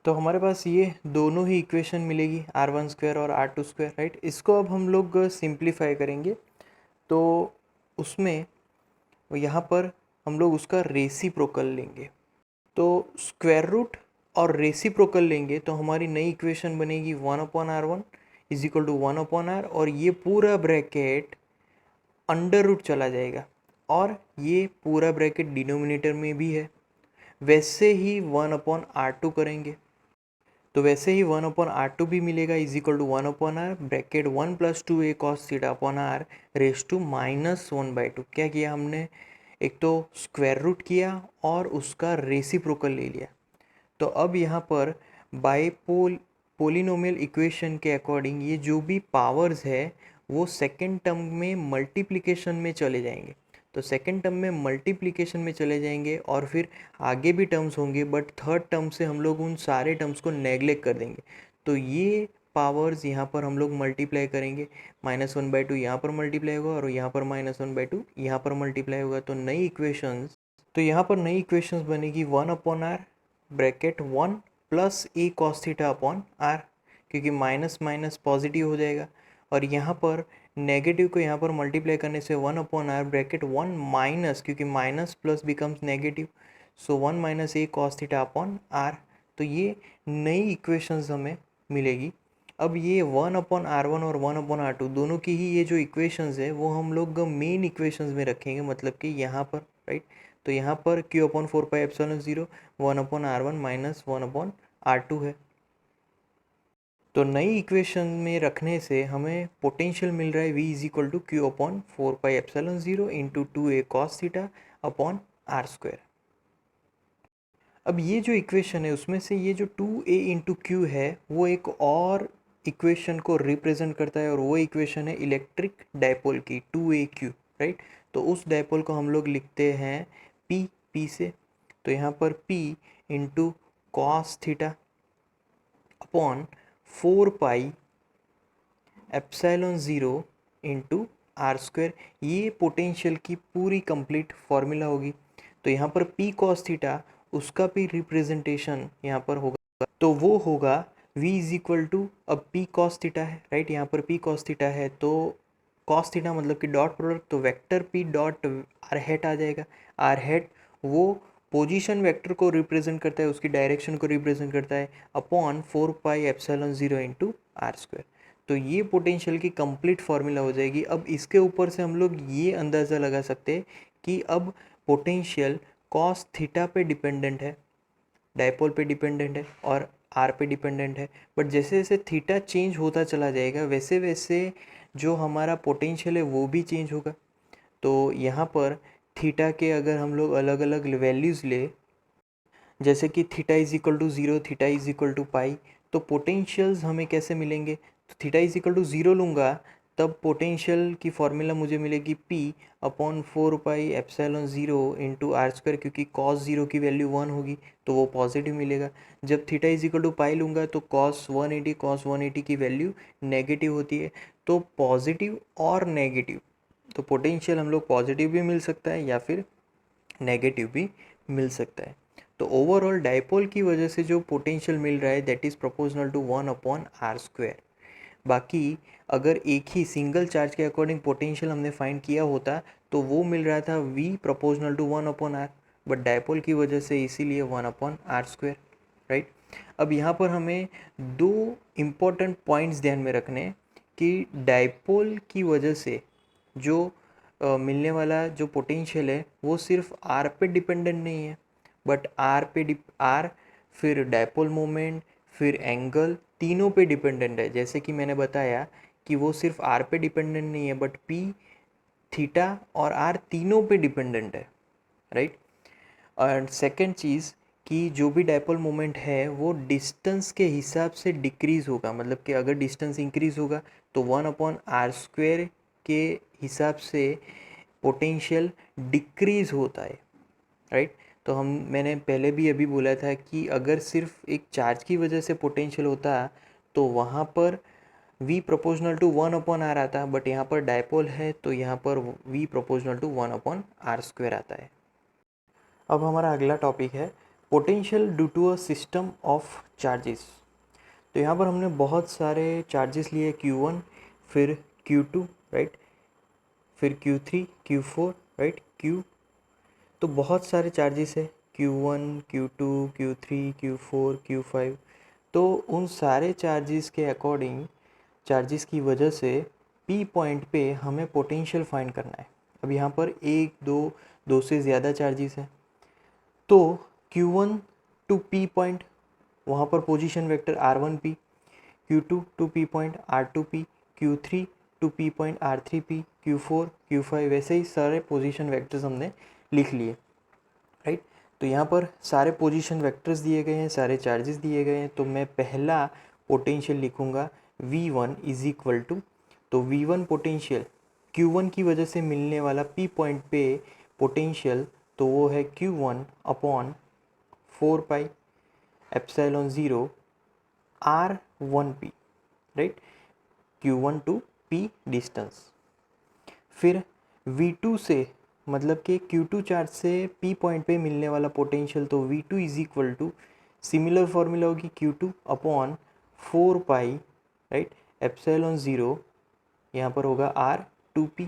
तो हमारे पास ये दोनों ही इक्वेशन मिलेगी, R1 स्क्वायर और R2 स्क्वायर, राइट। इसको अब हम लोग सिंप्लीफाई करेंगे, तो उसमें यहाँ पर हम लोग उसका रेसिप्रोकल लेंगे। तो स्क्वायर रूट और रेसिप्रोकल लेंगे तो हमारी नई इक्वेशन बनेगी 1/R1 is equal to 1/R, और ये पूरा ब्रैकेट अंडर रूट चला जाएगा, और ये पूरा ब्रैकेट डिनोमिनेटर में भी है। वैसे ही 1/R2 करेंगे, तो वैसे ही 1/R2 भी मिलेगा is equal to 1/R bracket 1 plus 2A cos theta upon R raise to -1/2। क्या किया हमने, एक तो स्क्वायर रूट किया और उसका रेसिप्रोकल ले लिया। तो अब यहाँ पर पोलिनोमियल इक्वेशन के अकॉर्डिंग ये जो भी पावर्स है वो सेकेंड टर्म में मल्टीप्लिकेशन में चले जाएंगे। तो सेकंड टर्म में मल्टीप्लिकेशन में चले जाएंगे और फिर आगे भी टर्म्स होंगे, बट थर्ड टर्म से हम लोग उन सारे टर्म्स को नेगलेक्ट कर देंगे। तो ये पावर्स यहाँ पर हम लोग मल्टीप्लाई करेंगे, -1/2 यहाँ पर मल्टीप्लाई होगा और यहाँ पर -1/2 यहाँ पर मल्टीप्लाई होगा। तो नई इक्वेशंस, तो यहाँ पर नई इक्वेशंस बनेगी 1/r bracket 1 plus A cos theta upon R, क्योंकि माइनस माइनस पॉजिटिव हो जाएगा और यहाँ पर नेगेटिव को यहाँ पर मल्टीप्लाई करने से 1/r ब्रैकेट 1 माइनस, क्योंकि minus plus becomes negative, so 1 minus A cos theta upon R. तो ये नई इक्वेशंस हमें मिलेगी। अब ये 1/r1 और 1/r2 दोनों की ही ये जो इक्वेशंस है वो हम लोग मेन इक्वेशंस में रखेंगे, मतलब कि यहाँ पर, राइट। तो यहाँ पर q/4πε0 1/r1 माइनस 1/r2 है। तो नई इक्वेशन में रखने से हमें पोटेंशियल मिल रहा है v is equal to q/4πε0 into 2a cos theta upon R square. अब ये जो इक्वेशन है उसमें से ये जो 2a इंटू क्यू है वो एक और इक्वेशन को रिप्रेजेंट करता है और वो इक्वेशन है इलेक्ट्रिक डायपोल की 2aq, राइट। तो उस डायपोल को हम लोग लिखते हैं p से। तो यहाँ पर p into cos theta upon 4πε0 into R square, ये पोटेंशियल की पूरी कंप्लीट फॉर्मूला होगी। तो यहाँ पर p कॉस थीटा उसका भी रिप्रेजेंटेशन यहाँ पर होगा, तो वो होगा v इज इक्वल टू, अब p कॉस थीटा है, राइट। यहाँ पर p कॉस थीटा है तो कॉस थीटा मतलब कि डॉट प्रोडक्ट, तो vector p dot R hat आ जाएगा। आर हेट वो पोजीशन वेक्टर को रिप्रेजेंट करता है, उसकी डायरेक्शन को रिप्रेजेंट करता है, अपॉन 4πε0 इंटू आर स्क्वायर। तो ये पोटेंशियल की कंप्लीट फार्मूला हो जाएगी। अब इसके ऊपर से हम लोग ये अंदाज़ा लगा सकते हैं कि अब पोटेंशियल कॉस थीटा पे डिपेंडेंट है, डायपोल पे डिपेंडेंट है और आर पे डिपेंडेंट है। बट जैसे जैसे थीटा चेंज होता चला जाएगा वैसे वैसे जो हमारा पोटेंशियल है वो भी चेंज होगा। तो यहाँ पर थीटा के अगर हम लोग अलग अलग वैल्यूज़ ले, जैसे कि theta is equal to 0, theta is equal to pi, तो पोटेंशियल्स हमें कैसे मिलेंगे। तो थीटा इज इक्वल टू 0 लूँगा तब पोटेंशियल की फॉर्मूला मुझे मिलेगी p upon 4πε0 into R square, क्योंकि cos 0 की वैल्यू 1 होगी तो वो पॉजिटिव मिलेगा। जब थीटा इज इक्वल टू पाई लूँगा तो cos 180 की वैल्यू नेगेटिव होती है। तो पॉजिटिव और नेगेटिव, तो पोटेंशियल हम लोग पॉजिटिव भी मिल सकता है या फिर नेगेटिव भी मिल सकता है। तो ओवरऑल डायपोल की वजह से जो पोटेंशियल मिल रहा है that is proportional to 1/r square. बाकी अगर एक ही सिंगल चार्ज के अकॉर्डिंग पोटेंशियल हमने फाइंड किया होता तो वो मिल रहा था v proportional to 1/r, but dipole की वजह से इसीलिए 1/r स्क्वायर, राइट। अब यहाँ पर हमें दो इम्पॉर्टेंट पॉइंट्स ध्यान में रखने हैं कि डायपोल की वजह से जो मिलने वाला जो पोटेंशियल है वो सिर्फ आर पे डिपेंडेंट नहीं है, बट आर फिर डायपोल मोमेंट फिर एंगल तीनों पे डिपेंडेंट है। जैसे कि मैंने बताया कि वो सिर्फ आर पे डिपेंडेंट नहीं है बट पी, थीटा और आर तीनों पे डिपेंडेंट है, राइट। और सेकंड चीज़ कि जो भी डायपोल मोमेंट है वो डिस्टेंस के हिसाब से डिक्रीज़ होगा, मतलब कि अगर डिस्टेंस इंक्रीज़ होगा तो 1/r स्क्वायर के हिसाब से पोटेंशियल डिक्रीज़ होता है, राइट। तो मैंने पहले भी अभी बोला था कि अगर सिर्फ एक चार्ज की वजह से पोटेंशियल होता तो वहाँ पर v प्रोपोर्शनल टू 1/r आता, बट यहाँ पर डायपोल है तो यहाँ पर v proportional to 1/r square आता है। अब हमारा अगला टॉपिक है potential due to a system of charges. तो यहाँ पर हमने बहुत सारे चार्जेस लिए, q1 फिर q2, राइट, फिर q3 q4, राइट, q, तो बहुत सारे चार्जेस है q1 q2 q3 q4 q5। तो उन सारे चार्जेस के अकॉर्डिंग, चार्जेस की वजह से p पॉइंट पे हमें पोटेंशियल फाइंड करना है। अब यहाँ पर एक दो से ज़्यादा चार्जेस हैं तो q1 टू p पॉइंट वहाँ पर position vector r1p, q2 to p point r2p, q3 to p point r3p, q4 q5, वैसे ही सारे पोजीशन वेक्टर्स हमने लिख लिए, राइट। तो यहाँ पर सारे पोजीशन वेक्टर्स दिए गए हैं, सारे चार्जेस दिए गए हैं। तो मैं पहला पोटेंशियल लिखूँगा v1 इज इक्वल टू, तो v1 पोटेंशियल Q1 की वजह से मिलने वाला P पॉइंट पे पोटेंशियल, तो वो है Q1 upon 4 pi epsilon 0 R1P, right. Q1 to P distance. फिर V2 से मतलब कि Q2 चार्ज से P पॉइंट पे मिलने वाला पोटेंशियल, तो V2 is equal to similar formula होगी Q2 अपॉन 4 पाई, राइट, एप्सिलॉन 0, यहाँ पर होगा R2P।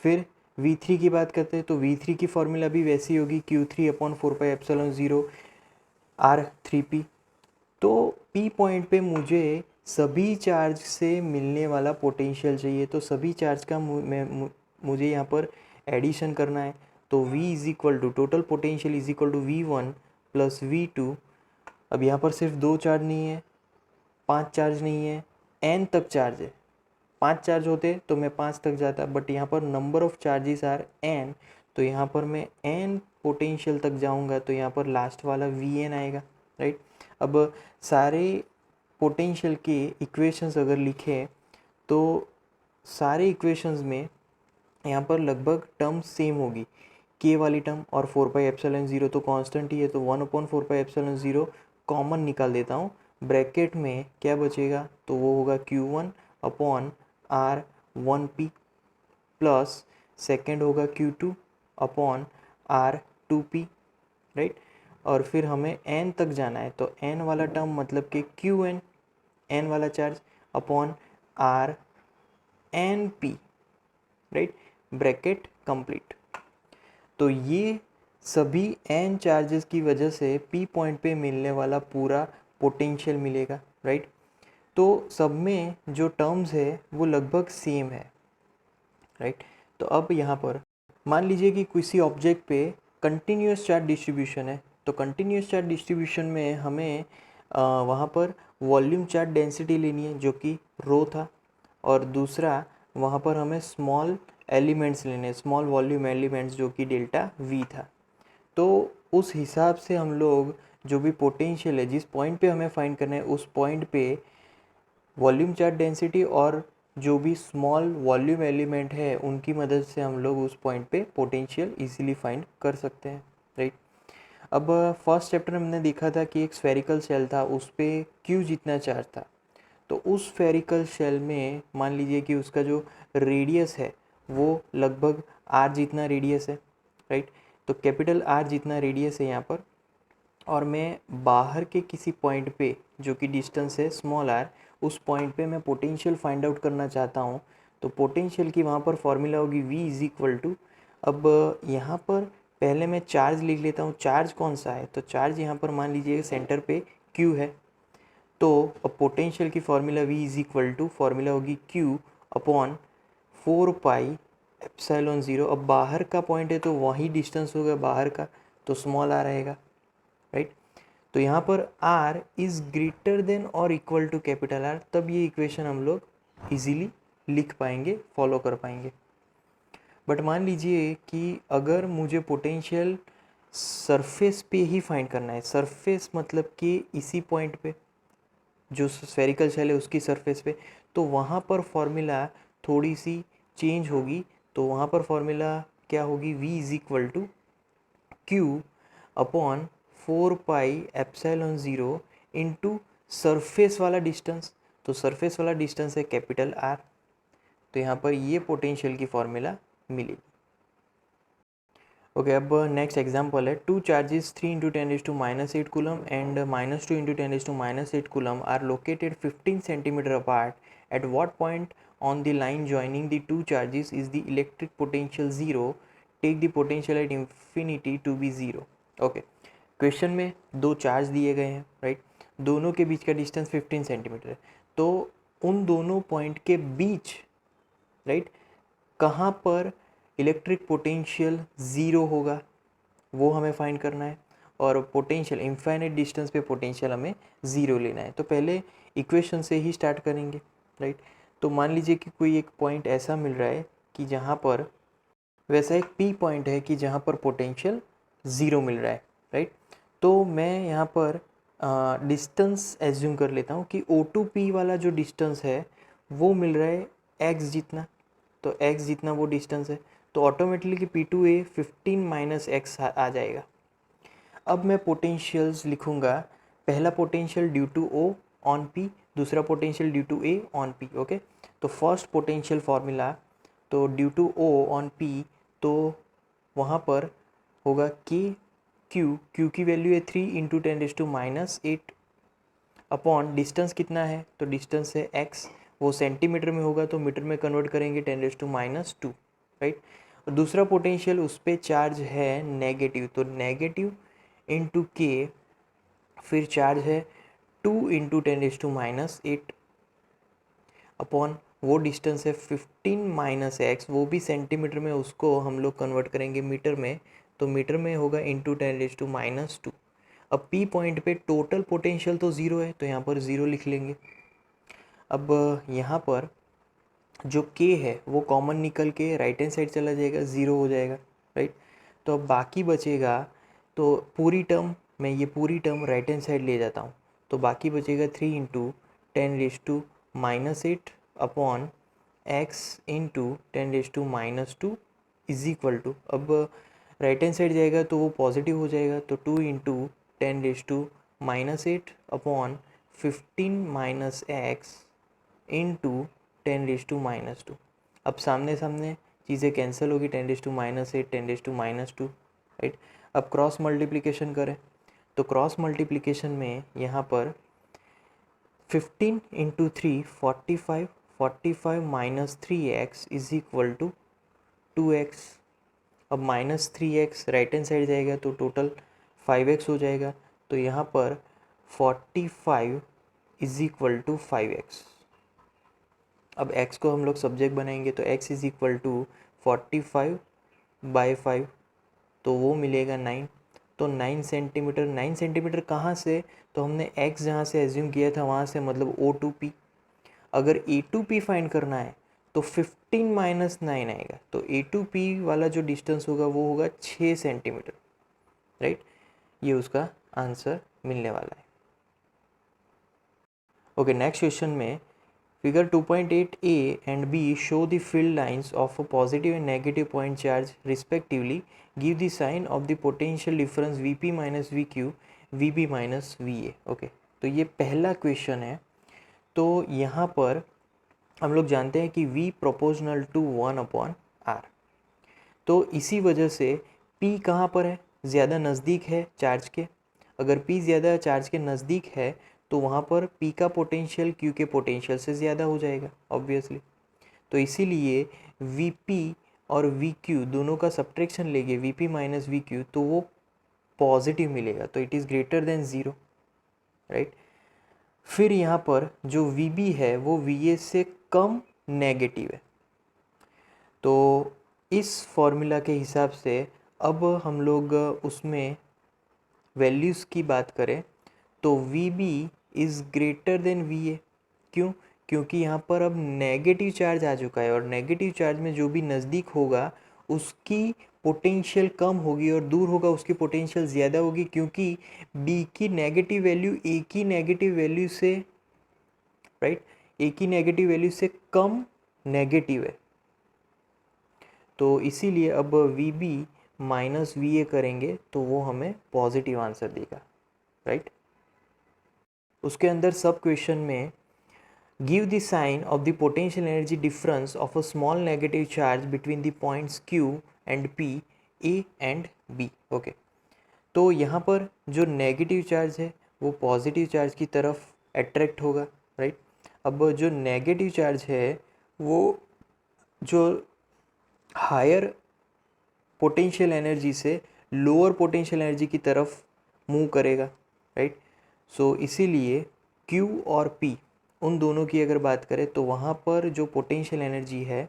फिर V3 की बात करते हैं तो V3 की फॉर्मूला भी वैसी होगी Q3 upon 4 pi epsilon 0 R3P। तो P पॉइंट पे मुझे सभी चार्ज से मिलने वाला पोटेंशियल चाहिए, तो सभी चार्ज का मुझे यहाँ पर एडिशन करना है। तो V is equal to total potential is equal to V1 plus V2। अब यहाँ पर सिर्फ 2 चार्ज नहीं है, 5 चार्ज नहीं है, n तक चार्ज है। 5 चार्ज होते तो मैं 5 तक जाता, बट यहाँ पर number of charges are n, तो यहाँ पर मैं n पोटेंशियल तक जाऊँगा, तो यहाँ पर लास्ट वाला Vn आएगा, राइट। अब सारे पोटेंशियल के इक्वेशंस अगर लिखें तो सारे इक्वेशंस में यहाँ पर लगभग टर्म सेम होगी, के वाली टर्म और 4 पाई एप्सिलॉन 0 तो कांस्टेंट ही है, तो 1 अपॉन 4 पाई एप्सिलॉन 0 कॉमन निकाल देता हूँ। ब्रैकेट में क्या बचेगा, तो वो होगा Q1 upon R1P plus second होगा Q2 अपॉन R2P, राइट। और फिर हमें n तक जाना है, तो n वाला टर्म मतलब कि Qn, n वाला charge upon RNP, right, bracket complete. तो ये सभी n चार्जेस की वजह से P पॉइंट पे मिलने वाला पूरा पोटेंशियल मिलेगा, राइट। तो सब में जो टर्म्स है वो लगभग सेम है, राइट। तो अब यहाँ पर मान लीजिए कि किसी ऑब्जेक्ट पे कंटिन्यूस चार्ज डिस्ट्रीब्यूशन है, तो कंटिन्यूस चार्ज डिस्ट्रीब्यूशन में हमें वहाँ पर वॉल्यूम चार्ज डेंसिटी लेनी है जो कि रो था, और दूसरा वहाँ पर हमें स्मॉल एलिमेंट्स लेने, स्मॉल वॉल्यूम एलिमेंट्स जो कि डेल्टा V था। तो उस हिसाब से हम लोग जो भी पोटेंशियल है जिस पॉइंट पे हमें फाइंड करना है, उस पॉइंट पे वॉल्यूम चार्ज डेंसिटी और जो भी स्मॉल वॉल्यूम एलिमेंट है उनकी मदद से हम लोग उस पॉइंट पे पोटेंशियल इजीली फाइंड कर सकते हैं, राइट। अब फर्स्ट चैप्टर में हमने देखा था कि एक स्फेरिकल शेल था, उस पर Q जितना चार्ज था। तो उस स्फेरिकल शेल में मान लीजिए कि उसका जो रेडियस है वो लगभग R जितना रेडियस है, राइट। तो कैपिटल R जितना रेडियस है यहाँ पर, और मैं बाहर के किसी पॉइंट पे जो कि डिस्टेंस है स्मॉल r, उस पॉइंट पे मैं पोटेंशियल फाइंड आउट करना चाहता हूँ, तो पोटेंशियल की वहाँ पर फॉर्मूला होगी V इज इक्वल टू, अब यहाँ पर पहले मैं चार्ज लिख लेता हूँ, चार्ज कौन सा है, तो चार्ज यहाँ पर मान लीजिए सेंटर पे Q है, तो अब पोटेंशियल की formula V is equal to formula होगी Q अपॉन 4 पाई एप्सिलॉन 0। अब बाहर का पॉइंट है तो वही डिस्टेंस होगा बाहर का, तो स्मॉल r रहेगा, राइट। तो यहाँ पर r इज़ ग्रेटर देन और इक्वल टू कैपिटल R, तब ये इक्वेशन हम लोग इजीली लिख पाएंगे, फॉलो कर पाएंगे। बट मान लीजिए कि अगर मुझे पोटेंशियल सरफेस पे ही फाइंड करना है, सरफेस मतलब कि इसी पॉइंट पे जो स्फेरिकल शेल है उसकी सरफेस पे, तो वहाँ पर फॉर्मूला थोड़ी सी चेंज होगी। तो वहाँ पर फॉर्मूला क्या होगी, v is equal to Q upon 4 pi epsilon 0 into surface वाला डिस्टेंस, तो सरफेस वाला डिस्टेंस है कैपिटल R, तो यहाँ पर ये पोटेंशियल की फॉर्मूला मिलेगी। ओके, अब नेक्स्ट एग्जांपल है, two charges 3 into 10⁻⁸ coulomb and -2 into 10⁻⁸ coulomb are located 15 centimetre apart, at what point on the line joining the two charges is the electric potential 0, take the potential at infinity to be 0। Okay, question में दो charge दिए गए हैं, right, दोनों के बीच का distance 15 centimetre है, तो उन दोनों पॉइंट के बीच, राइट, कहाँ पर इलेक्ट्रिक पोटेंशियल 0 होगा वो हमें फाइंड करना है, और पोटेंशियल इनफाइनाइट डिस्टेंस पे पोटेंशियल हमें 0 लेना है। तो पहले इक्वेशन से ही स्टार्ट करेंगे, राइट। तो मान लीजिए कि कोई एक पॉइंट ऐसा मिल रहा है कि जहाँ पर वैसा एक P पॉइंट है कि जहाँ पर पोटेंशियल 0 मिल रहा है, राइट। तो मैं यहाँ पर डिस्टेंस एज्यूम कर लेता हूँ कि O2P वाला जो डिस्टेंस है वो मिल रहा है x जितना, तो x जितना वो डिस्टेंस है, तो ऑटोमेटिकली P2A 15 माइनस एक्स आ जाएगा। अब मैं पोटेंशियल्स लिखूँगा, पहला potential due to O on P, दूसरा potential due to A on P। Okay, तो फर्स्ट पोटेंशियल फार्मूला, तो due to O on P, तो वहाँ पर होगा Q की वैल्यू है 3 इंटू 10⁻⁸ अपॉन डिस्टेंस कितना है, तो डिस्टेंस है x, वो सेंटीमीटर में होगा तो मीटर में कन्वर्ट करेंगे 10⁻², राइट। और दूसरा पोटेंशियल, उस पर चार्ज है नेगेटिव, तो नेगेटिव इंटू के, फिर चार्ज है 2 इंटू 10⁻⁸ अपॉन वो डिस्टेंस है 15 माइनस एक्स, वो भी सेंटीमीटर में, उसको हम लोग कन्वर्ट करेंगे मीटर में, तो मीटर में होगा इंटू 10⁻²। अब P पॉइंट पे टोटल पोटेंशियल तो ज़ीरो है, तो यहाँ पर ज़ीरो लिख लेंगे। अब यहाँ पर जो K है वो कॉमन निकल के राइट हैंड साइड चला जाएगा, ज़ीरो हो जाएगा, राइट। तो अब बाकी बचेगा, तो पूरी टर्म, मैं ये पूरी टर्म राइट हैंड साइड ले जाता हूँ, तो बाकी बचेगा 3 into 10⁻⁸ upon x into 10⁻² is equal to, अब राइट हैंड साइड जाएगा तो वो पॉजिटिव हो जाएगा, तो 2 into 10⁻⁸ upon 15 minus X into 10⁻²। अब सामने सामने चीज़ें कैंसिल होगी, 10⁻⁸, 10⁻², राइट। अब क्रॉस मल्टीप्लिकेशन करें, तो क्रॉस मल्टीप्लिकेशन में यहाँ पर 15 into 3 45, 45 minus 3x is equal to 2x। अब minus 3x right hand side जाएगा तो टोटल 5x हो जाएगा, तो यहाँ पर 45 इज इक्वल टू 5x। अब x को हम लोग सब्जेक्ट बनाएंगे, तो x इज इक्वल टू 45/5, तो वो मिलेगा 9, तो 9 सेंटीमीटर। 9 सेंटीमीटर कहाँ से, तो हमने x जहाँ से एज्यूम किया था वहाँ से, मतलब O2P। अगर A2P फाइंड करना है तो 15 माइनस 9 आएगा, तो A2P वाला जो डिस्टेंस होगा वो होगा 6 सेंटीमीटर, राइट। ये उसका आंसर मिलने वाला है। ओके, नेक्स्ट क्वेश्चन में figure 2.8a and b show the field lines of a positive and negative point charge respectively. Give the sign of the potential difference Vp minus Vq, Vb minus Va। Okay, तो ये पहला question है। तो यहाँ पर हम लोग जानते हैं कि V प्रोपोर्शनल टू 1/r, तो इसी वजह से P कहाँ पर है, ज़्यादा नज़दीक है चार्ज के। अगर P ज़्यादा चार्ज के नज़दीक है तो वहाँ पर P का पोटेंशियल Q के पोटेंशियल से ज़्यादा हो जाएगा ऑब्वियसली। तो इसीलिए Vp और Vq दोनों का सब्ट्रैक्शन लेंगे, Vp माइनस Vq, तो वो पॉजिटिव मिलेगा, तो it is greater than zero, right. फिर यहाँ पर जो Vb है वो Va से कम नेगेटिव है, तो इस फॉर्मूला के हिसाब से अब हम लोग उसमें वैल्यूज़ की बात करें तो Vb is greater than Va। क्यों, क्योंकि यहाँ पर अब नेगेटिव चार्ज आ चुका है, और नेगेटिव चार्ज में जो भी नज़दीक होगा उसकी पोटेंशियल कम होगी और दूर होगा उसकी पोटेंशियल ज़्यादा होगी, क्योंकि B की नेगेटिव वैल्यू A की नेगेटिव वैल्यू से, राइट, A की नेगेटिव वैल्यू से कम नेगेटिव है। तो इसीलिए अब Vb माइनस Va करेंगे तो वो हमें पॉजिटिव आंसर देगा, राइट। उसके अंदर सब क्वेश्चन में give the sign of the potential energy difference of a small negative charge between the points Q and P, A and B। Okay, तो यहाँ पर जो नेगेटिव चार्ज है वो पॉजिटिव चार्ज की तरफ अट्रैक्ट होगा, राइट। अब जो नेगेटिव चार्ज है वो जो हायर पोटेंशियल एनर्जी से लोअर पोटेंशियल एनर्जी की तरफ मूव करेगा, राइट। सो इसीलिए Q और P उन दोनों की अगर बात करें तो वहाँ पर जो पोटेंशियल एनर्जी है,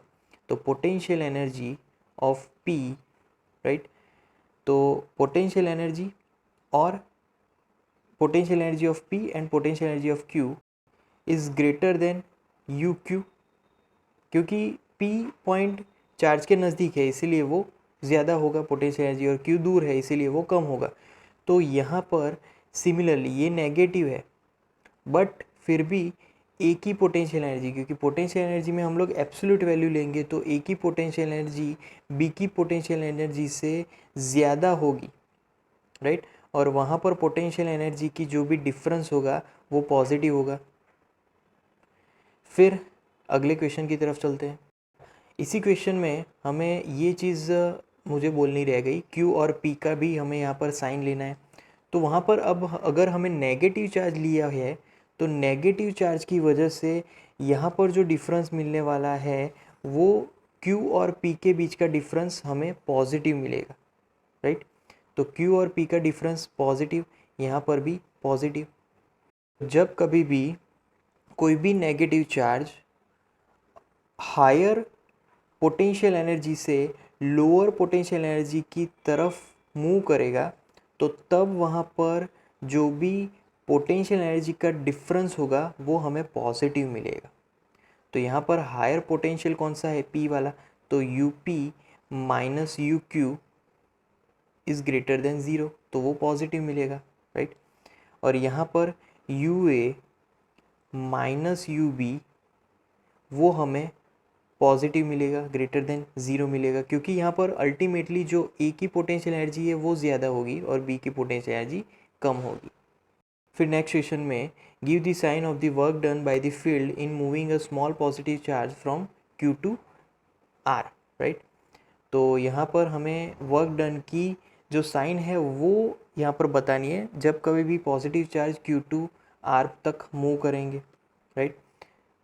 तो potential energy of P, right, तो पोटेंशियल एनर्जी और potential energy of P and potential energy of Q is greater than UQ, क्योंकि P पॉइंट चार्ज के नज़दीक है इसीलिए वो ज़्यादा होगा पोटेंशियल एनर्जी, और Q दूर है इसीलिए वो कम होगा। तो यहाँ पर सिमिलरली ये नेगेटिव है, बट फिर भी ए की पोटेंशियल एनर्जी, क्योंकि पोटेंशियल एनर्जी में हम लोग एब्सोल्यूट वैल्यू लेंगे तो ए की पोटेंशियल एनर्जी बी की पोटेंशियल एनर्जी से ज़्यादा होगी, राइट। और वहाँ पर पोटेंशियल एनर्जी की जो भी डिफरेंस होगा वो पॉजिटिव होगा। फिर अगले क्वेश्चन की तरफ चलते हैं। इसी क्वेश्चन में हमें ये चीज़ मुझे बोलनी रह गई, क्यू और पी का भी हमें यहाँ पर साइन लेना है। तो वहाँ पर अब अगर हमें नेगेटिव चार्ज लिया है तो नेगेटिव चार्ज की वजह से यहाँ पर जो डिफरेंस मिलने वाला है वो Q और P के बीच का डिफरेंस हमें पॉजिटिव मिलेगा, राइट। तो Q और P का डिफरेंस पॉजिटिव, यहाँ पर भी पॉजिटिव। जब कभी भी कोई भी negative charge higher potential energy से लोअर पोटेंशियल एनर्जी की तरफ मूव करेगा तो तब वहाँ पर जो भी पोटेंशियल एनर्जी का डिफरेंस होगा वो हमें पॉजिटिव मिलेगा। तो यहाँ पर हायर पोटेंशियल कौन सा है, P वाला, तो UP minus UQ is greater than zero, तो वो पॉजिटिव मिलेगा, राइट। और यहाँ पर UA माइनस UB वो हमें पॉजिटिव मिलेगा, ग्रेटर देन ज़ीरो मिलेगा, क्योंकि यहाँ पर अल्टीमेटली जो ए की पोटेंशियल एनर्जी है वो ज़्यादा होगी और बी की पोटेंशियल एनर्जी कम होगी। फिर नेक्स्ट क्वेश्चन में give the sign of the work done by the field in moving a small positive charge from Q to R, right. तो यहाँ पर हमें वर्क डन की जो साइन है वो यहाँ पर बतानी है जब कभी भी positive charge Q to R तक मूव करेंगे, राइट।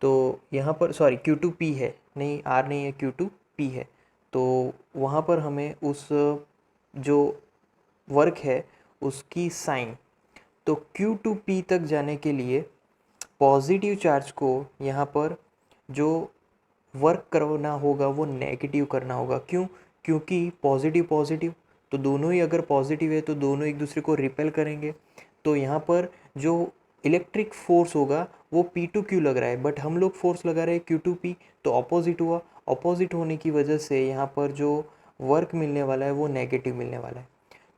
तो यहाँ पर सॉरी Q2P है, नहीं R नहीं है, Q2P है। तो वहाँ पर हमें उस जो वर्क है उसकी साइन, तो Q2P तक जाने के लिए पॉजिटिव चार्ज को यहाँ पर जो वर्क करना होगा वो नेगेटिव करना होगा। क्यों? क्योंकि पॉजिटिव पॉजिटिव, तो दोनों ही अगर पॉजिटिव है तो दोनों एक दूसरे को रिपेल करेंगे। तो यहाँ पर जो इलेक्ट्रिक फोर्स होगा वो P2Q लग रहा है, बट हम लोग फोर्स लगा रहे हैं Q2P, तो ऑपोजिट हुआ। ऑपोजिट होने की वजह से यहाँ पर जो वर्क मिलने वाला है वो नेगेटिव मिलने वाला है।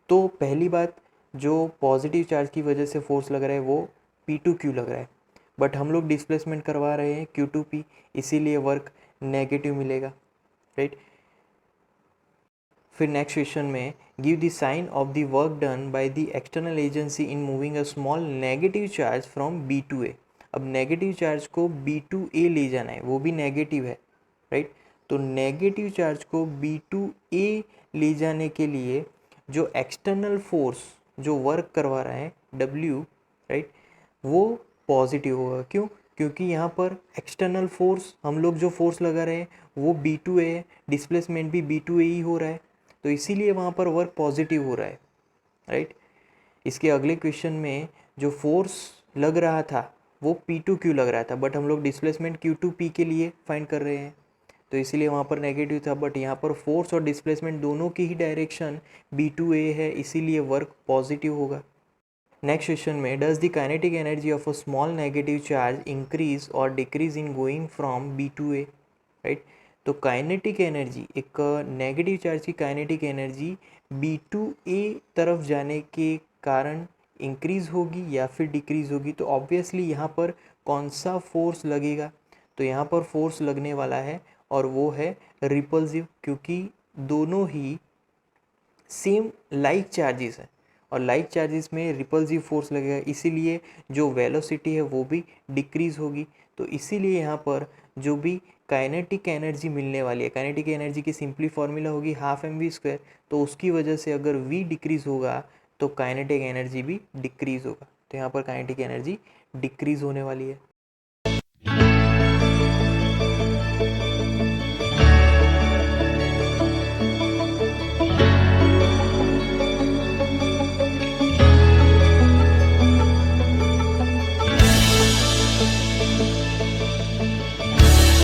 तो पहली बात, जो पॉजिटिव चार्ज की वजह से फोर्स लग रहा है वो P2Q लग रहा है, बट हम लोग डिस्प्लेसमेंट करवा रहे हैं Q2P, इसीलिए वर्क नेगेटिव मिलेगा, राइट। फिर नेक्स्ट क्वेश्चन में give the sign of the work done by the external agency in moving a small negative charge from B to A। अब नेगेटिव चार्ज को B टू A ले जाना है, वो भी नेगेटिव है, राइट। तो नेगेटिव चार्ज को B टू A ले जाने के लिए जो एक्सटर्नल फोर्स जो वर्क करवा रहा है W, राइट, वो पॉजिटिव होगा। क्यों? क्योंकि यहाँ पर एक्सटर्नल फोर्स हम लोग जो फोर्स लगा रहे हैं वो B2A है, डिस्प्लेसमेंट भी B2A ही हो रहा है, तो इसीलिए वहाँ पर वर्क पॉजिटिव हो रहा है, राइट। इसके अगले क्वेश्चन में जो फोर्स लग रहा था वो P2Q लग रहा था, बट हम लोग डिस्प्लेसमेंट Q2P के लिए फाइंड कर रहे हैं, तो इसीलिए वहाँ पर नेगेटिव था। बट यहाँ पर फोर्स और डिस्प्लेसमेंट दोनों की ही डायरेक्शन B2A है, इसीलिए वर्क पॉजिटिव होगा। नेक्स्ट क्वेश्चन में does the kinetic energy of a small negative charge increase और decrease in going from B to A, right. तो काइनेटिक एनर्जी, एक नेगेटिव चार्ज की काइनेटिक एनर्जी B2A तरफ जाने के कारण इंक्रीज होगी या फिर डिक्रीज होगी। तो ऑब्वियसली यहाँ पर कौन सा फोर्स लगेगा, तो यहाँ पर फोर्स लगने वाला है और वो है रिपल्सिव, क्योंकि दोनों ही सेम लाइक चार्जेस हैं और लाइक चार्जेस में रिपल्सिव फोर्स लगेगा, इसीलिए जो वेलोसिटी है वो भी डिक्रीज होगी। तो इसीलिए यहाँ पर जो भी काइनेटिक एनर्जी मिलने वाली है, काइनेटिक एनर्जी की सिंपली फॉर्मूला होगी ½ mv², तो उसकी वजह से अगर v डिक्रीज होगा तो काइनेटिक एनर्जी भी डिक्रीज होगा। तो यहाँ पर काइनेटिक एनर्जी डिक्रीज होने वाली है।